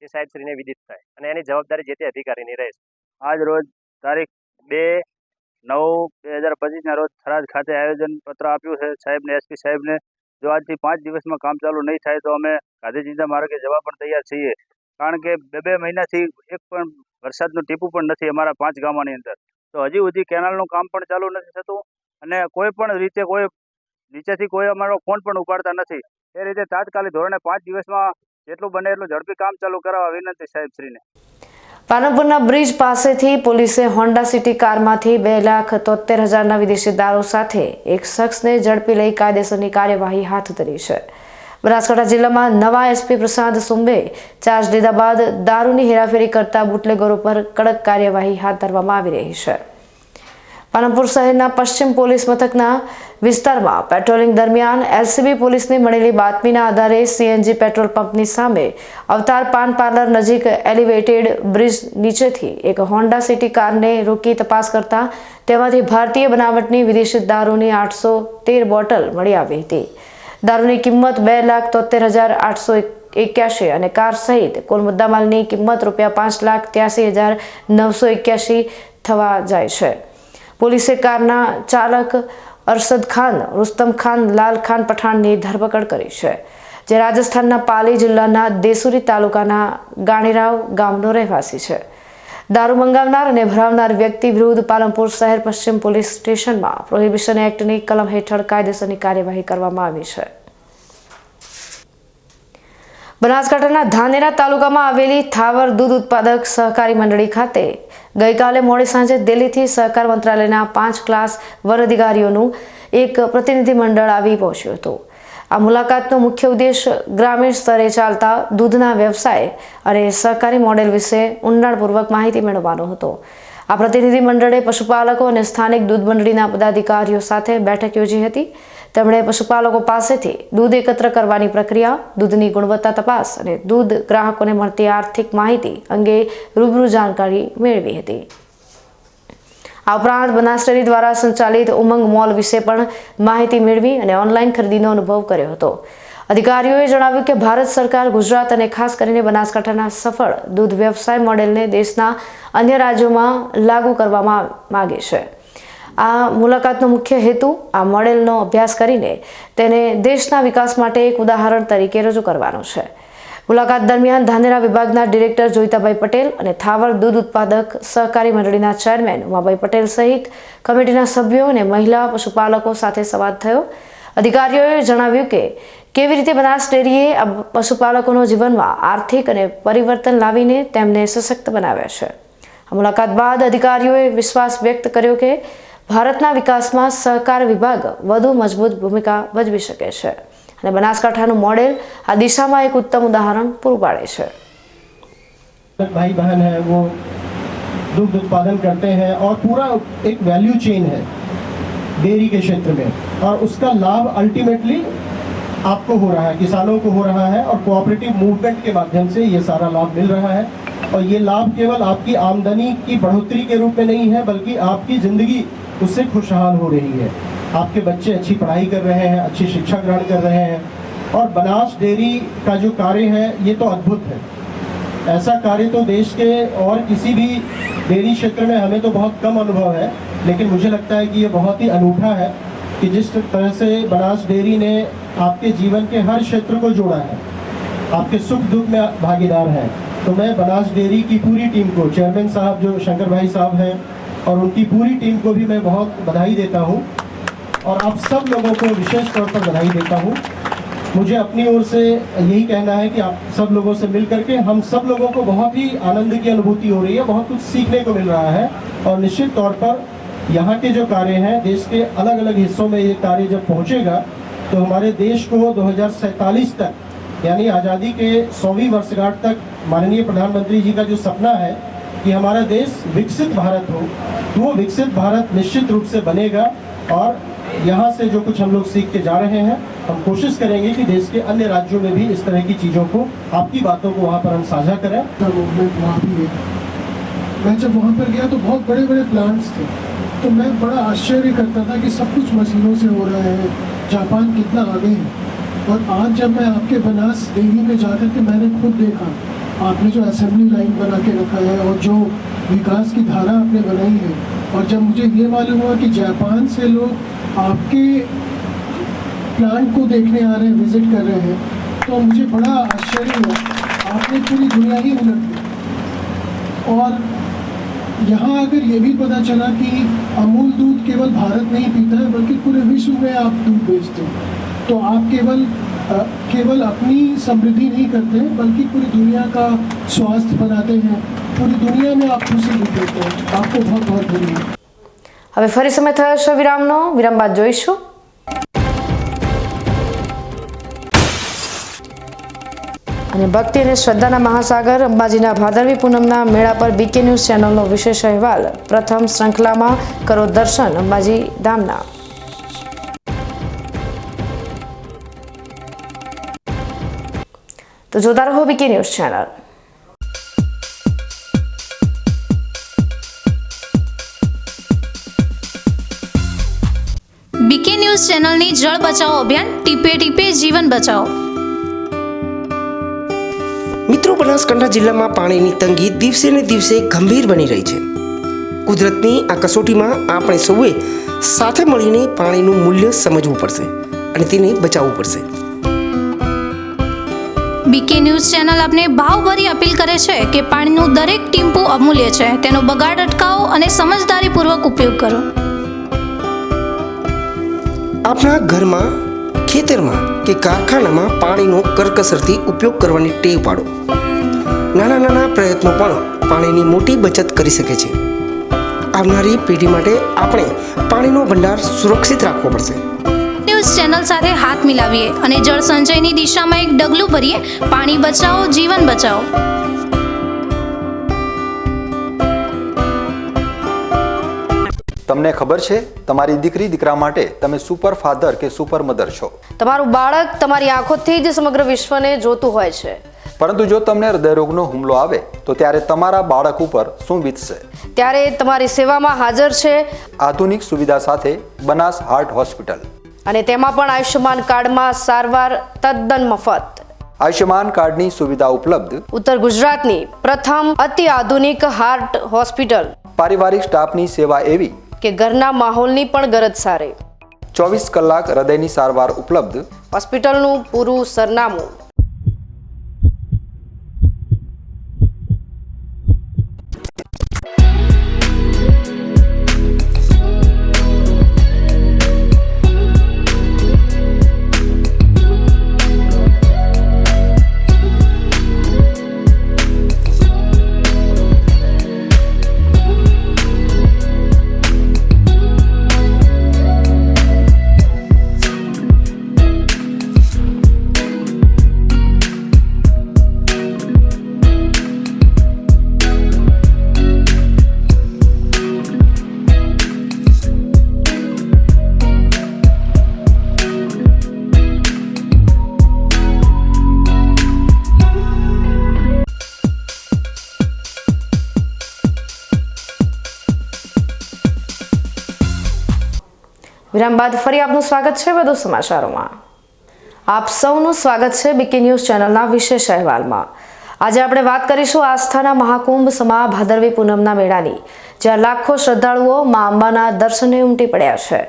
જે સાહેબશ્રીને વિદિત થાય અને એની જવાબદારી જે તે અધિકારીની રહેશે. આજ રોજ તારીખ 2/9/2025ના રોજ થરાદ ખાતે આયોજનપત્ર આપ્યું છે સાહેબને, એસપી સાહેબને. જો આજથી 5 દિવસમાં કામ ચાલુ નહીં થાય તો અમે ગાંધી ચિંધ્યા માર્ગે જવા પણ તૈયાર છીએ, કારણ કે 2 મહિનાથી એક પણ વરસાદનું ટીપું પણ નથી અમારા 5 ગામોની અંદર. તો હજી સુધી કેનાલનું કામ પણ ચાલુ નથી થતું અને કોઈ પણ રીતે કોઈ નીચેથી કોઈ અમારો ફોન પણ ઉપાડતા નથી. એ રીતે તાત્કાલિક ધોરણે 5 દિવસમાં જેટલું બને એટલું ઝડપી કામ ચાલુ કરાવવા વિનંતી સાહેબશ્રીને. પાલનપુરના બ્રિજ પાસેથી પોલીસે હોન્ડા સિટી કારમાંથી 2,73,000ના વિદેશી દારૂ સાથે એક શખ્સને ઝડપી લઈ કાયદેસરની કાર્યવાહી હાથ ધરી છે. બનાસકાંઠા જિલ્લામાં નવા એસપી પ્રસાદ સુંબે ચાર્જ લીધા બાદ દારૂની હેરાફેરી કરતા બુટલેગરો પર કડક કાર્યવાહી હાથ ધરવામાં આવી રહી છે. પાલનપુર શહેરના પશ્ચિમ પોલીસ મથકના વિસ્તારમાં પેટ્રોલિંગ દરમિયાન એલસીબી પોલીસને મળેલી બાતમીના આધારે સીએનજી પેટ્રોલ પંપની સામે અવતાર પાન પાર્લર નજીક એલિવેટેડ બ્રિજ નીચેથી એક હોન્ડા સિટી કારને રોકી તપાસ કરતા તેમાંથી ભારતીય બનાવટની વિદેશી દારૂની 813 બોટલ મળી આવી હતી. દારૂની કિંમત 2,73,881 અને કાર સહિત કુલ મુદ્દામાલની કિંમત ₹5,83,981 થવા જાય છે. પોલીસે કારના ચાલક અરશદ ખાન, રુસ્તમ ખાન, લાલ ખાન પઠાણની ધરપકડ કરી છે, જે રાજસ્થાનના પાલી જિલ્લાના દેસુરી તાલુકાના ગાણીરાવ ગામનો રહેવાસી છે. દારૂ મંગાવનાર અને ભરાવનાર વ્યક્તિ વિરુદ્ધ પાલનપુર શહેર પશ્ચિમ પોલીસ સ્ટેશનમાં પ્રોહિબિશન એક્ટની કલમ હેઠળ કાયદેસરની કાર્યવાહી કરવામાં આવી છે. બનાસકાંઠાના ધાનેરા તાલુકામાં આવેલી થાવર દૂધ ઉત્પાદક સહકારી મંડળી ખાતે ગઈકાલે મોડી સાંજે દિલ્હીથી સહકાર મંત્રાલયના 5 ક્લાસ વન અધિકારીઓનું એક પ્રતિનિધિ મંડળ આવી પહોંચ્યું હતું. આ મુલાકાતનો મુખ્ય ઉદ્દેશ ગ્રામીણ સ્તરે ચાલતા દૂધના વ્યવસાય અને સહકારી મોડેલ વિશે ઊંડાણપૂર્વક માહિતી મેળવવાનો હતો. આ પ્રતિનિધિ મંડળે પશુપાલકો અને સ્થાનિક દૂધ મંડળીના પદાધિકારીઓ સાથે બેઠક યોજી હતી. તેમણે પશુપાલકો પાસેથી દૂધ એકત્ર કરવાની પ્રક્રિયા, દૂધની ગુણવત્તા તપાસ અને દૂધ ગ્રાહકોને મળતી આર્થિક માહિતી અંગે રૂબરૂ જાણકારી મેળવી હતી. આ ઉપરાંત બનાસ ડેરી દ્વારા સંચાલિત ઉમંગ મોલ વિશે પણ માહિતી મેળવી અને ઓનલાઈન ખરીદીનો અનુભવ કર્યો હતો. અધિકારીઓએ જણાવ્યું કે ભારત સરકાર ગુજરાત અને ખાસ કરીને બનાસકાંઠાના સફળ દૂધ વ્યવસાય મોડેલને દેશના અન્ય રાજ્યોમાં લાગુ કરવામાં માંગે છે. આ મુલાકાતનો મુખ્ય હેતુ આ મોડેલનો અભ્યાસ કરીને તેને દેશના વિકાસ માટે એક ઉદાહરણ તરીકે રજૂ કરવાનો છે. મુલાકાત દરમિયાન ધાનેરા વિભાગના ડિરેક્ટર જોઈતાભાઈ પટેલ અને થાવર દૂધ ઉત્પાદક સહકારી મંડળીના ચેરમેન ઉમાભાઈ પટેલ સહિત કમિટીના સભ્યો અને મહિલા પશુપાલકો સાથે સંવાદ થયો. અધિકારીઓએ જણાવ્યું કે કેવી રીતે બનાસ ડેરીએ આ પશુપાલકોના જીવનમાં આર્થિક અને પરિવર્તન લાવીને તેમને સશક્ત બનાવ્યા છે. આ મુલાકાત બાદ અધિકારીઓએ વિશ્વાસ વ્યક્ત કર્યો કે ભારતના વિકાસમાં સહકાર વિભાગ વધુ મજબૂત ભૂમિકા ભજવી શકે છે અને બનાસકાંઠાનું મોડેલ આ દિશામાં એક ઉત્તમ ઉદાહરણ પૂરું પાડે છે. भाई बहन है वो दुग्ध उत्पादन करते हैं और पूरा एक वैल्यू चेन है डेयरी के क्षेत्र में और उसका लाभ अल्टीमेटली आपको हो रहा है, किसानों को हो रहा है और कोऑपरेटिव मूवमेंट के माध्यम से ये सारा लाभ मिल रहा है. और ये लाभ केवल आपकी आमदनी की बढ़ोतरी के रूप में नहीं है बल्कि आपकी ज़िंदगी उससे खुशहाल हो रही है. आपके बच्चे अच्छी पढ़ाई कर रहे हैं, अच्छी शिक्षा ग्रहण कर रहे हैं और बनास डेयरी का जो कार्य है ये तो अद्भुत है. ऐसा कार्य तो देश के और किसी भी डेयरी क्षेत्र में हमें तो बहुत कम अनुभव है, लेकिन मुझे लगता है कि ये बहुत ही अनूठा है कि जिस तरह से बनास डेयरी ने आपके जीवन के हर क्षेत्र को जोड़ा है, आपके सुख दुख में भागीदार है. तो मैं बनास डेयरी की पूरी टीम को, चेयरमैन साहब जो शंकर भाई साहब हैं और उनकी पूरी टीम को भी मैं बहुत बधाई देता हूँ और आप सब लोगों को विशेष तौर पर बधाई देता हूँ. मुझे अपनी ओर से यही कहना है कि आप सब लोगों से मिल करके हम सब लोगों को बहुत ही आनंद की अनुभूति हो रही है, बहुत कुछ सीखने को मिल रहा है और निश्चित तौर पर यहाँ के जो कार्य हैं, देश के अलग अलग हिस्सों में ये कार्य जब पहुँचेगा तो हमारे देश को 2047 तक यानी आज़ादी के 100वीं वर्षगांठ तक माननीय प्रधानमंत्री जी का जो सपना है कि हमारा देश विकसित भारत हो, तो वो विकसित भारत निश्चित रूप से बनेगा. और यहाँ से जो कुछ हम लोग सीख के जा रहे हैं, हम कोशिश करेंगे कि देश के अन्य राज्यों में भी इस तरह की चीज़ों को, आपकी बातों को वहाँ पर हम साझा करें. मूवमेंट वहाँ भी है. मैं जब वहाँ पर गया तो बहुत बड़े बड़े प्लांट्स थे, तो मैं बड़ा आश्चर्य करता था कि सब कुछ मशीनों से हो रहा है, जापान कितना आगे है. और आज जब मैं आपके बनास डेयरी में जाकर के मैंने खुद देखा, आपने जो असेंबली लाइन बना के रखा है और जो विकास की धारा आपने बनाई है, और जब मुझे ये मालूम हुआ कि जापान से लोग आपके प्लांट को देखने आ रहे हैं, विजिट कर रहे हैं, तो मुझे बड़ा आश्चर्य हुआ. आपने पूरी दुनिया ही उलट दी. और यहाँ अगर ये भी पता चला कि अमूल दूध केवल भारत नहीं पीता है बल्कि पूरे विश्व में आप दूध बेचते हैं, तो आप केवल अपनी समृद्धि नहीं करते हैं बल्कि पूरी दुनिया का स्वास्थ्य बनाते हैं, पूरी दुनिया में आप खुशी देते हैं. आपको बहुत बहुत धन्यवाद. હવે ફરી સમય થયો છે વિરામનો. વિરામ બાદ જોઈશું અને ભક્તિ અને શ્રદ્ધાના મહાસાગર અંબાજીના ભાદરવી પૂનમના મેળા પર બીકે ન્યૂઝ ચેનલનો વિશેષ અહેવાલ. પ્રથમ શ્રૃંખલામાં કરો દર્શન અંબાજી ધામના. તો જોતા રહો BK news channel. BK news ચેનલની જળ બચાવો અભિયાન ટીપે ટીપે જીવન બચાવો. મિત્રો, બનાસકાંઠા જિલ્લામાં પાણીની તંગી દિવસે ને દિવસે ગંભીર બની રહી છે. કુદરતની આ કસોટીમાં આપણે સૌએ સાથે મળીને પાણીનું મૂલ્ય સમજવું પડશે અને તેને બચાવવું પડશે. બીકે ન્યૂઝ ચેનલ આપને ભાવભરી અપીલ કરે છે કે પાણીનું દરેક ટીમ્પુ અમૂલ્ય છે, તેનો બગાડ અટકાવો અને સમજદારીપૂર્વક ઉપયોગ કરો. આપણા ઘરમાં ખેતરમાં કે કારખાનામાં પાણીનો કરકસરથી ઉપયોગ કરવાની ટેવ પાડો. નાના નાના પ્રયત્નો પણ પાણીની મોટી બચત કરી શકે છે. આવનારી પેઢી માટે આપણે પાણીનો ભંડાર સુરક્ષિત રાખવો પડશે. ન્યૂઝ ચેનલ સાથે હાથ મિલાવીએ અને જળ સંચયની દિશામાં એક ડગલું ભરીએ. પાણી બચાવો, જીવન બચાવો. તમને ખબર છે તમારી દીકરી દીકરા માટે તમે સુપર ફાધર કે સુપર મધર છો. તમારું બાળક તમારી આંખોથી જ સમગ્ર વિશ્વને જોતું હોય છે. પરંતુ જો તમને હૃદયરોગનો હુમલો આવે તો ત્યારે તમારા બાળક ઉપર શું વીતશે? ત્યારે તમારી સેવામાં હાજર છે આધુનિક સુવિધા સાથે બનાસ હાર્ટ હોસ્પિટલ, અને તેમાં પણ આયુષ્યમાન કાર્ડમાં સારવાર તદ્દન મફત. આયુષ્યમાન કાર્ડની સુવિધા ઉપલબ્ધ. ઉત્તર ગુજરાતની પ્રથમ અતિ આધુનિક હાર્ટ હોસ્પિટલ. પારિવારિક સ્ટાફની સેવા એવી કે ઘરના માહોલની પણ ગરજ સારે. 24 કલાક હૃદયની સારવાર ઉપલબ્ધ. હોસ્પિટલનું પૂરું સરનામું. વિરામ બાદ ફરી આપનું સ્વાગત છે વધુ સમાચારોમાં. આપ સૌનું સ્વાગત છે બીકે ન્યૂઝ ચેનલના વિશેષ અહેવાલમાં. આજે આપણે વાત કરીશું આસ્થાના મહાકુંભ સમા ભાદરવી પૂનમના મેળાની, જ્યાં લાખો શ્રદ્ધાળુઓ મા અંબાના દર્શને ઉમટી પડ્યા છે.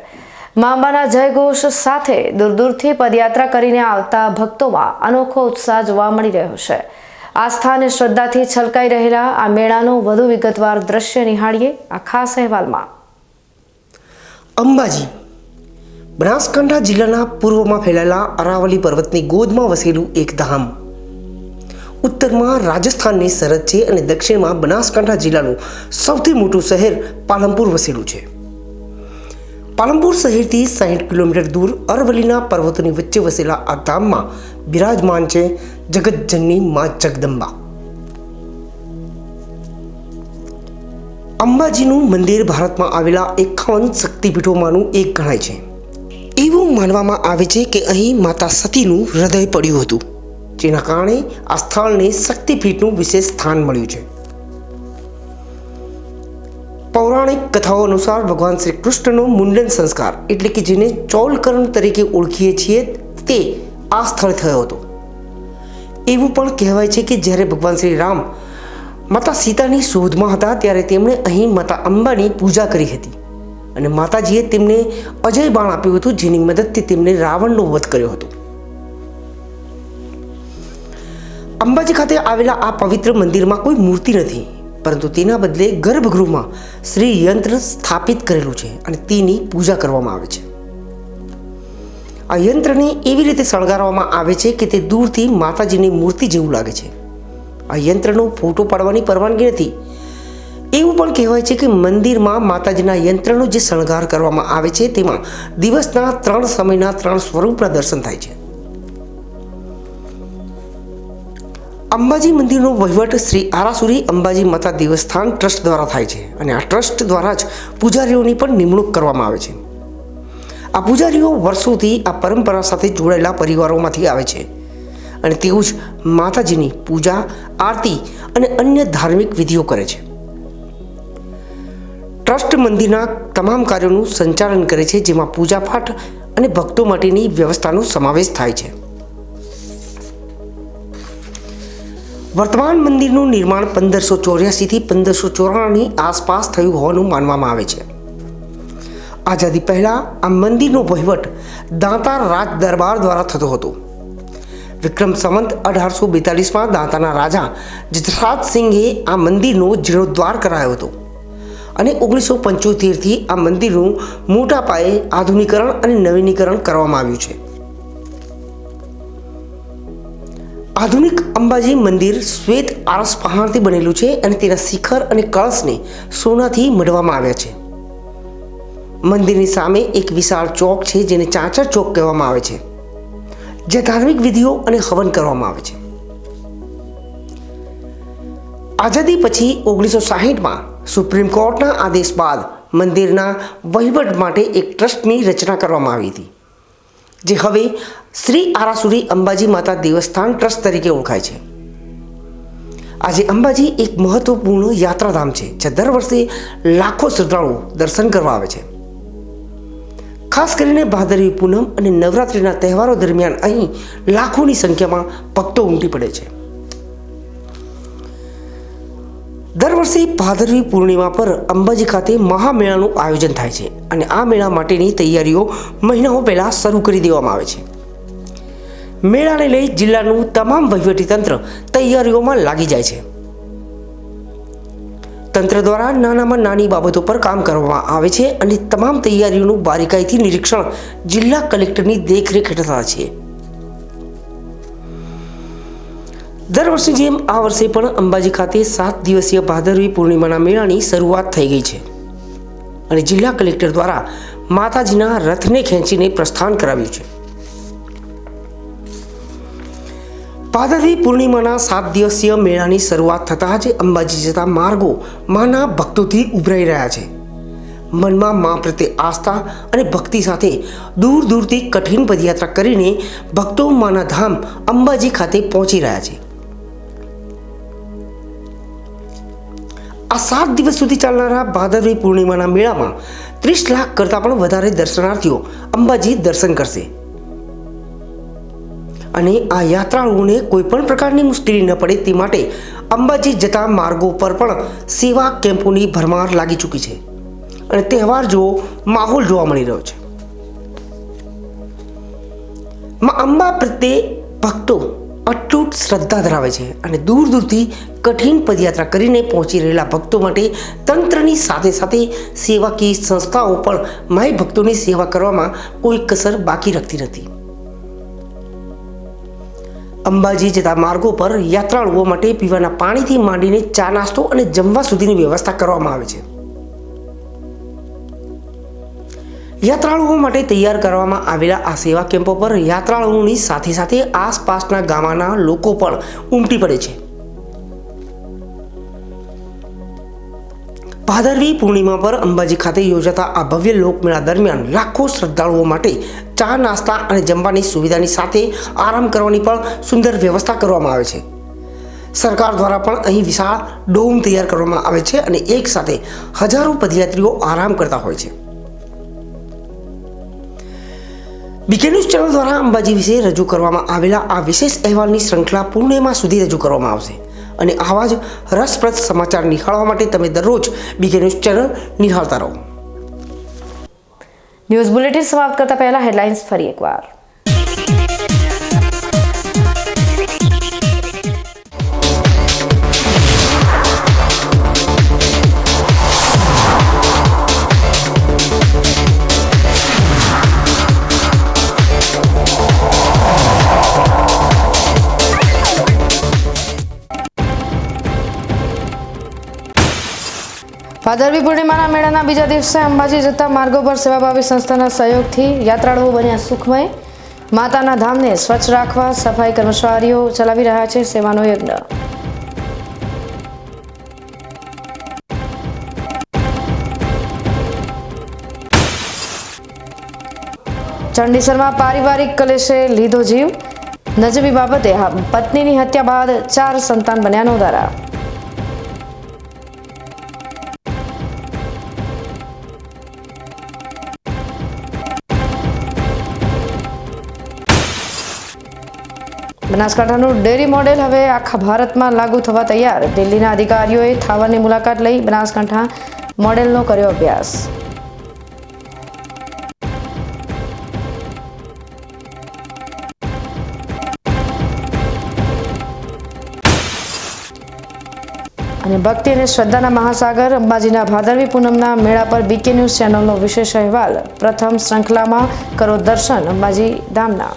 મા અંબાના જયઘોષ સાથે દૂર દૂરથી પદયાત્રા કરીને આવતા ભક્તોમાં અનોખો ઉત્સાહ જોવા મળી રહ્યો છે. આસ્થા અને શ્રદ્ધાથી છલકાઈ રહેલા આ મેળાનું વધુ વિગતવાર દ્રશ્ય નિહાળીએ આ ખાસ અહેવાલમાં. અંબાજી બનાસકાંઠા જિલ્લાના પૂર્વમાં ફેલાયેલા અરાવલી પર્વતની ગોદમાં વસેલું એક ધામ. ઉત્તરમાં રાજસ્થાનની સરહદ છે અને દક્ષિણમાં બનાસકાંઠા જિલ્લાનું સૌથી મોટું શહેર પાલનપુર વસેલું છે. પાલનપુર શહેરથી 60 કિલોમીટર દૂર અરવલ્લીના પર્વતોની વચ્ચે વસેલા આ ધામમાં બિરાજમાન છે જગતજનની મા જગદંબા. અંબાજીનું મંદિર ભારતમાં આવેલા 51 શક્તિપીઠોમાંનું એક ગણાય છે. એવું માનવામાં આવે છે કે અહીં માતા સતીનું હૃદય પડ્યું હતું, જેના કારણે આ સ્થળને શક્તિપીઠનું વિશેષ સ્થાન મળ્યું છે. પૌરાણિક કથાઓ અનુસાર ભગવાન શ્રી કૃષ્ણનો મુંડન સંસ્કાર એટલે કે જેને ચૌલકર્ણ તરીકે ઓળખીએ છીએ તે આ સ્થળ થયો હતો. એવું પણ કહેવાય છે કે જ્યારે ભગવાન શ્રી રામ માતા સીતાની શોધમાં હતા ત્યારે તેમણે અહીં માતા અંબાની પૂજા કરી હતી અને માતાજીએ તેમને અજય બાણ આપ્યું હતું, જેની મદદથી તેમણે રાવણનો વધ કર્યો હતો. અંબાજી ખાતે આવેલા આ પવિત્ર મંદિરમાં કોઈ મૂર્તિ નથી, પરંતુ તેના બદલે ગર્ભગૃહમાં શ્રી યંત્ર સ્થાપિત કરેલું છે અને તેની પૂજા કરવામાં આવે છે. આ યંત્રને એવી રીતે શણગારવામાં આવે છે કે તે દૂરથી માતાજીની મૂર્તિ જેવું લાગે છે. આ યંત્રનો ફોટો પાડવાની પરવાનગી નથી. એવું પણ કહેવાય છે કે મંદિરમાં માતાજીના યંત્રનો જે શણગાર કરવામાં આવે છે તેમાં દિવસના 3 સમયના 3 સ્વરૂપના દર્શન થાય છે. અંબાજી મંદિરનો વહીવટ શ્રી આરાસુરી અંબાજી માતા દેવસ્થાન ટ્રસ્ટ દ્વારા થાય છે અને આ ટ્રસ્ટ દ્વારા જ પૂજારીઓની પણ નિમણૂક કરવામાં આવે છે. આ પૂજારીઓ વર્ષોથી આ પરંપરા સાથે જોડાયેલા પરિવારોમાંથી આવે છે અને તેઓ જ માતાજીની પૂજા, આરતી અને અન્ય ધાર્મિક વિધિઓ કરે છે. ટ્રસ્ટ મંદિરના તમામ કાર્યોનું સંચાલન કરે છે, જેમાં પૂજાપાઠ અને ભક્તો માટેની વ્યવસ્થાનો સમાવેશ થાય છે. વર્તમાન મંદિરનું નિર્માણ 1584 થી 1594ની આસપાસ થયું હોવાનું માનવામાં આવે છે. આઝાદી પહેલા આ મંદિરનો વહીવટ દાંતા રાજ દરબાર દ્વારા થતો હતો. વિક્રમ સંવત 1842માં દાંતાના રાજા જસરાજસિંહે આ મંદિરનો જીર્ણોદ્ધાર કરાયો હતો અને 1975થી આ મંદિરનું મોટા પાયે આધુનિકરણ અને નવીનીકરણ કરવામાં આવ્યું છે. આધુનિક અંબાજી મંદિર શ્વેત આરસ પહાડથી બનેલું છે અને તેના શિખર અને કળશને સોનાથી મઢવામાં આવ્યા છે. મંદિરની સામે એક વિશાળ ચોક છે જેને ચાચર ચોક કહેવામાં આવે છે, જ્યાં ધાર્મિક વિધિઓ અને હવન કરવામાં આવે છે. આઝાદી પછી 1960માં સુપ્રીમ કોર્ટના આદેશ બાદ મંદિરના વહીવટ માટે એક ટ્રસ્ટની રચના કરવામાં આવી હતી, જે હવે શ્રી આરાસુરી અંબાજી માતા દેવસ્થાન ટ્રસ્ટ તરીકે ઓળખાય છે. આજે અંબાજી એક મહત્વપૂર્ણ યાત્રાધામ છે, જ્યાં દર વર્ષે લાખો શ્રદ્ધાળુઓ દર્શન કરવા આવે છે. ખાસ કરીને ભાદરવી પૂનમ અને નવરાત્રિના તહેવારો દરમિયાન અહીં લાખોની સંખ્યામાં ભક્તો ઉમટી પડે છે. દર વર્ષે ભાદરવી પૂર્ણિમા પર અંબાજી ખાતે મહામેળાનું આયોજન થાય છે અને આ મેળા માટેની તૈયારીઓ મહિનાઓ પહેલા શરૂ કરી દેવામાં આવે છે. મેળાને લઈ જિલ્લાનું તમામ વહીવટીતંત્ર તૈયારીઓમાં લાગી જાય છે. તંત્ર દ્વારા નાનામાં નાની બાબતો પર કામ કરવામાં આવે છે અને તમામ તૈયારીઓનું બારીકાઈથી નિરીક્ષણ જિલ્લા કલેક્ટરની દેખરેખ હેઠળ થાય છે. દર વર્ષની જેમ આ વર્ષે પણ અંબાજી ખાતે 7 દિવસીય ભાદરવી પૂર્ણિમાના મેળાની શરૂઆત થઈ ગઈ છે અને જિલ્લા કલેક્ટર દ્વારા માતાજીના રથને ખેંચીને પ્રસ્થાન કરાવ્યું છે. ભાદરવી પૂર્ણિમાના 7 દિવસીય મેળાની શરૂઆત થતાં જ અંબાજી જતા માર્ગો માના ભક્તોથી ઉભરાઈ રહ્યા છે. મનમાં મા પ્રત્યે આસ્થા અને ભક્તિ સાથે દૂર દૂરથી કઠિન પદયાત્રા કરીને ભક્તો માના ધામ અંબાજી ખાતે પહોંચી રહ્યા છે. આ 7 દિવસ સુધી ચાલનારા ભાદરવી પૂર્ણિમાના મેળામાં 30 લાખ કરતાં પણ વધારે દર્શનાર્થીઓ અંબાજી દર્શન કરશે અને આ યાત્રાળુઓને કોઈ પણ પ્રકારની મુશ્કેલી ન પડે તે માટે અંબાજી જતા માર્ગો પર પણ સેવા કેમ્પોની ભરમાર લાગી ચૂકી છે અને તહેવાર જેવો માહોલ જોવા મળી રહ્યો છે. માં અંબા પ્રત્યે ભક્તો અતૂટ શ્રદ્ધા ધરાવે છે અને દૂર દૂરથી કઠિન પદયાત્રા કરીને પહોંચી રહેલા ભક્તો માટે તંત્રની સાથે સાથે સેવાકીય સંસ્થાઓ પણ માય ભક્તોની સેવા કરવામાં કોઈ કસર બાકી રાખતી નથી. અંબાજી જતા માર્ગો પર યાત્રાળુઓ માટે પીવાના પાણીથી માંડીને ચા નાસ્તો અને જમવા સુધીની વ્યવસ્થા કરવામાં આવે છે. યાત્રાળુઓ માટે તૈયાર કરવામાં આવેલા આ સેવા કેમ્પો પર યાત્રાળુઓની સાથે સાથે આસપાસના ગામના લોકો પણ ઉમટી પડે છે. ભાદરવી પૂર્ણિમા પર અંબાજી ખાતે યોજાતા આ ભવ્ય લોકમેળા દરમિયાન લાખો શ્રદ્ધાળુઓ માટે ચા નાસ્તા અને જમવાની સુવિધાની સાથે આરામ કરવાની પણ સુંદર વ્યવસ્થા કરવામાં આવે છે. સરકાર દ્વારા પણ અહીં વિશાળ ડોમ તૈયાર કરવામાં આવે છે અને એક સાથે હજારો પદયાત્રીઓ આરામ કરતા હોય છે. બીકે ન્યૂઝ ચેનલ દ્વારા અંબાજી વિશે રજૂ કરવામાં આવેલા આ વિશેષ અહેવાલની શ્રૃંખલા પૂર્ણિમા સુધી રજૂ કરવામાં આવશે અને આવા જ રસપ્રદ સમાચાર નિહાળવા માટે તમે દરરોજ બીકે ન્યૂઝ ચેનલ નિહાળતા રહો. ન્યૂઝ બુલેટિન સમાપ્ત કરતા પહેલા હેડલાઇન્સ ફરી એકવાર. ભાદરવી પૂર્ણિમાના મેળાના બીજા દિવસે અંબાજી જતા માર્ગો પર સેવાભાવી સંસ્થાના સહયોગથી યાત્રાળુઓ બન્યા સુખમય. માતાના ધામને સ્વચ્છ રાખવા સફાઈ કર્મચારીઓ ચલાવી રહ્યા છે સેવાનો યજ્ઞ. ચંડીસરમાં પારિવારિક કલેશે લીધો જીવ. નજબી બાબતે પત્નીની હત્યા બાદ 4 સંતાન બન્યા નોંધારા. બનાસકાંઠાનું ડેરી મોડેલ હવે આખા ભારતમાં લાગુ થવા તૈયાર. દિલ્હીના અધિકારીઓએ થાવરની મુલાકાત લઈ બનાસકાંઠા મોડેલનો કર્યો અભ્યાસ. અને ભક્તિ અને શ્રદ્ધાના મહાસાગર અંબાજીના ભાદરવી પૂનમના મેળા પર બીકે ન્યૂઝ ચેનલનો વિશેષ અહેવાલ. પ્રથમ શ્રૃંખલામાં કરો દર્શન અંબાજી ધામના.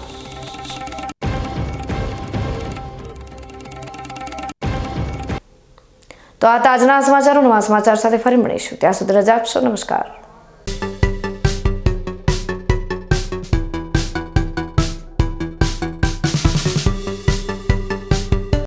તો આ તાજના સમાચારો નવા સમાચાર સાથે ફરી મળીશું. ત્યાં સુધી રજા આપશો. નમસ્કાર.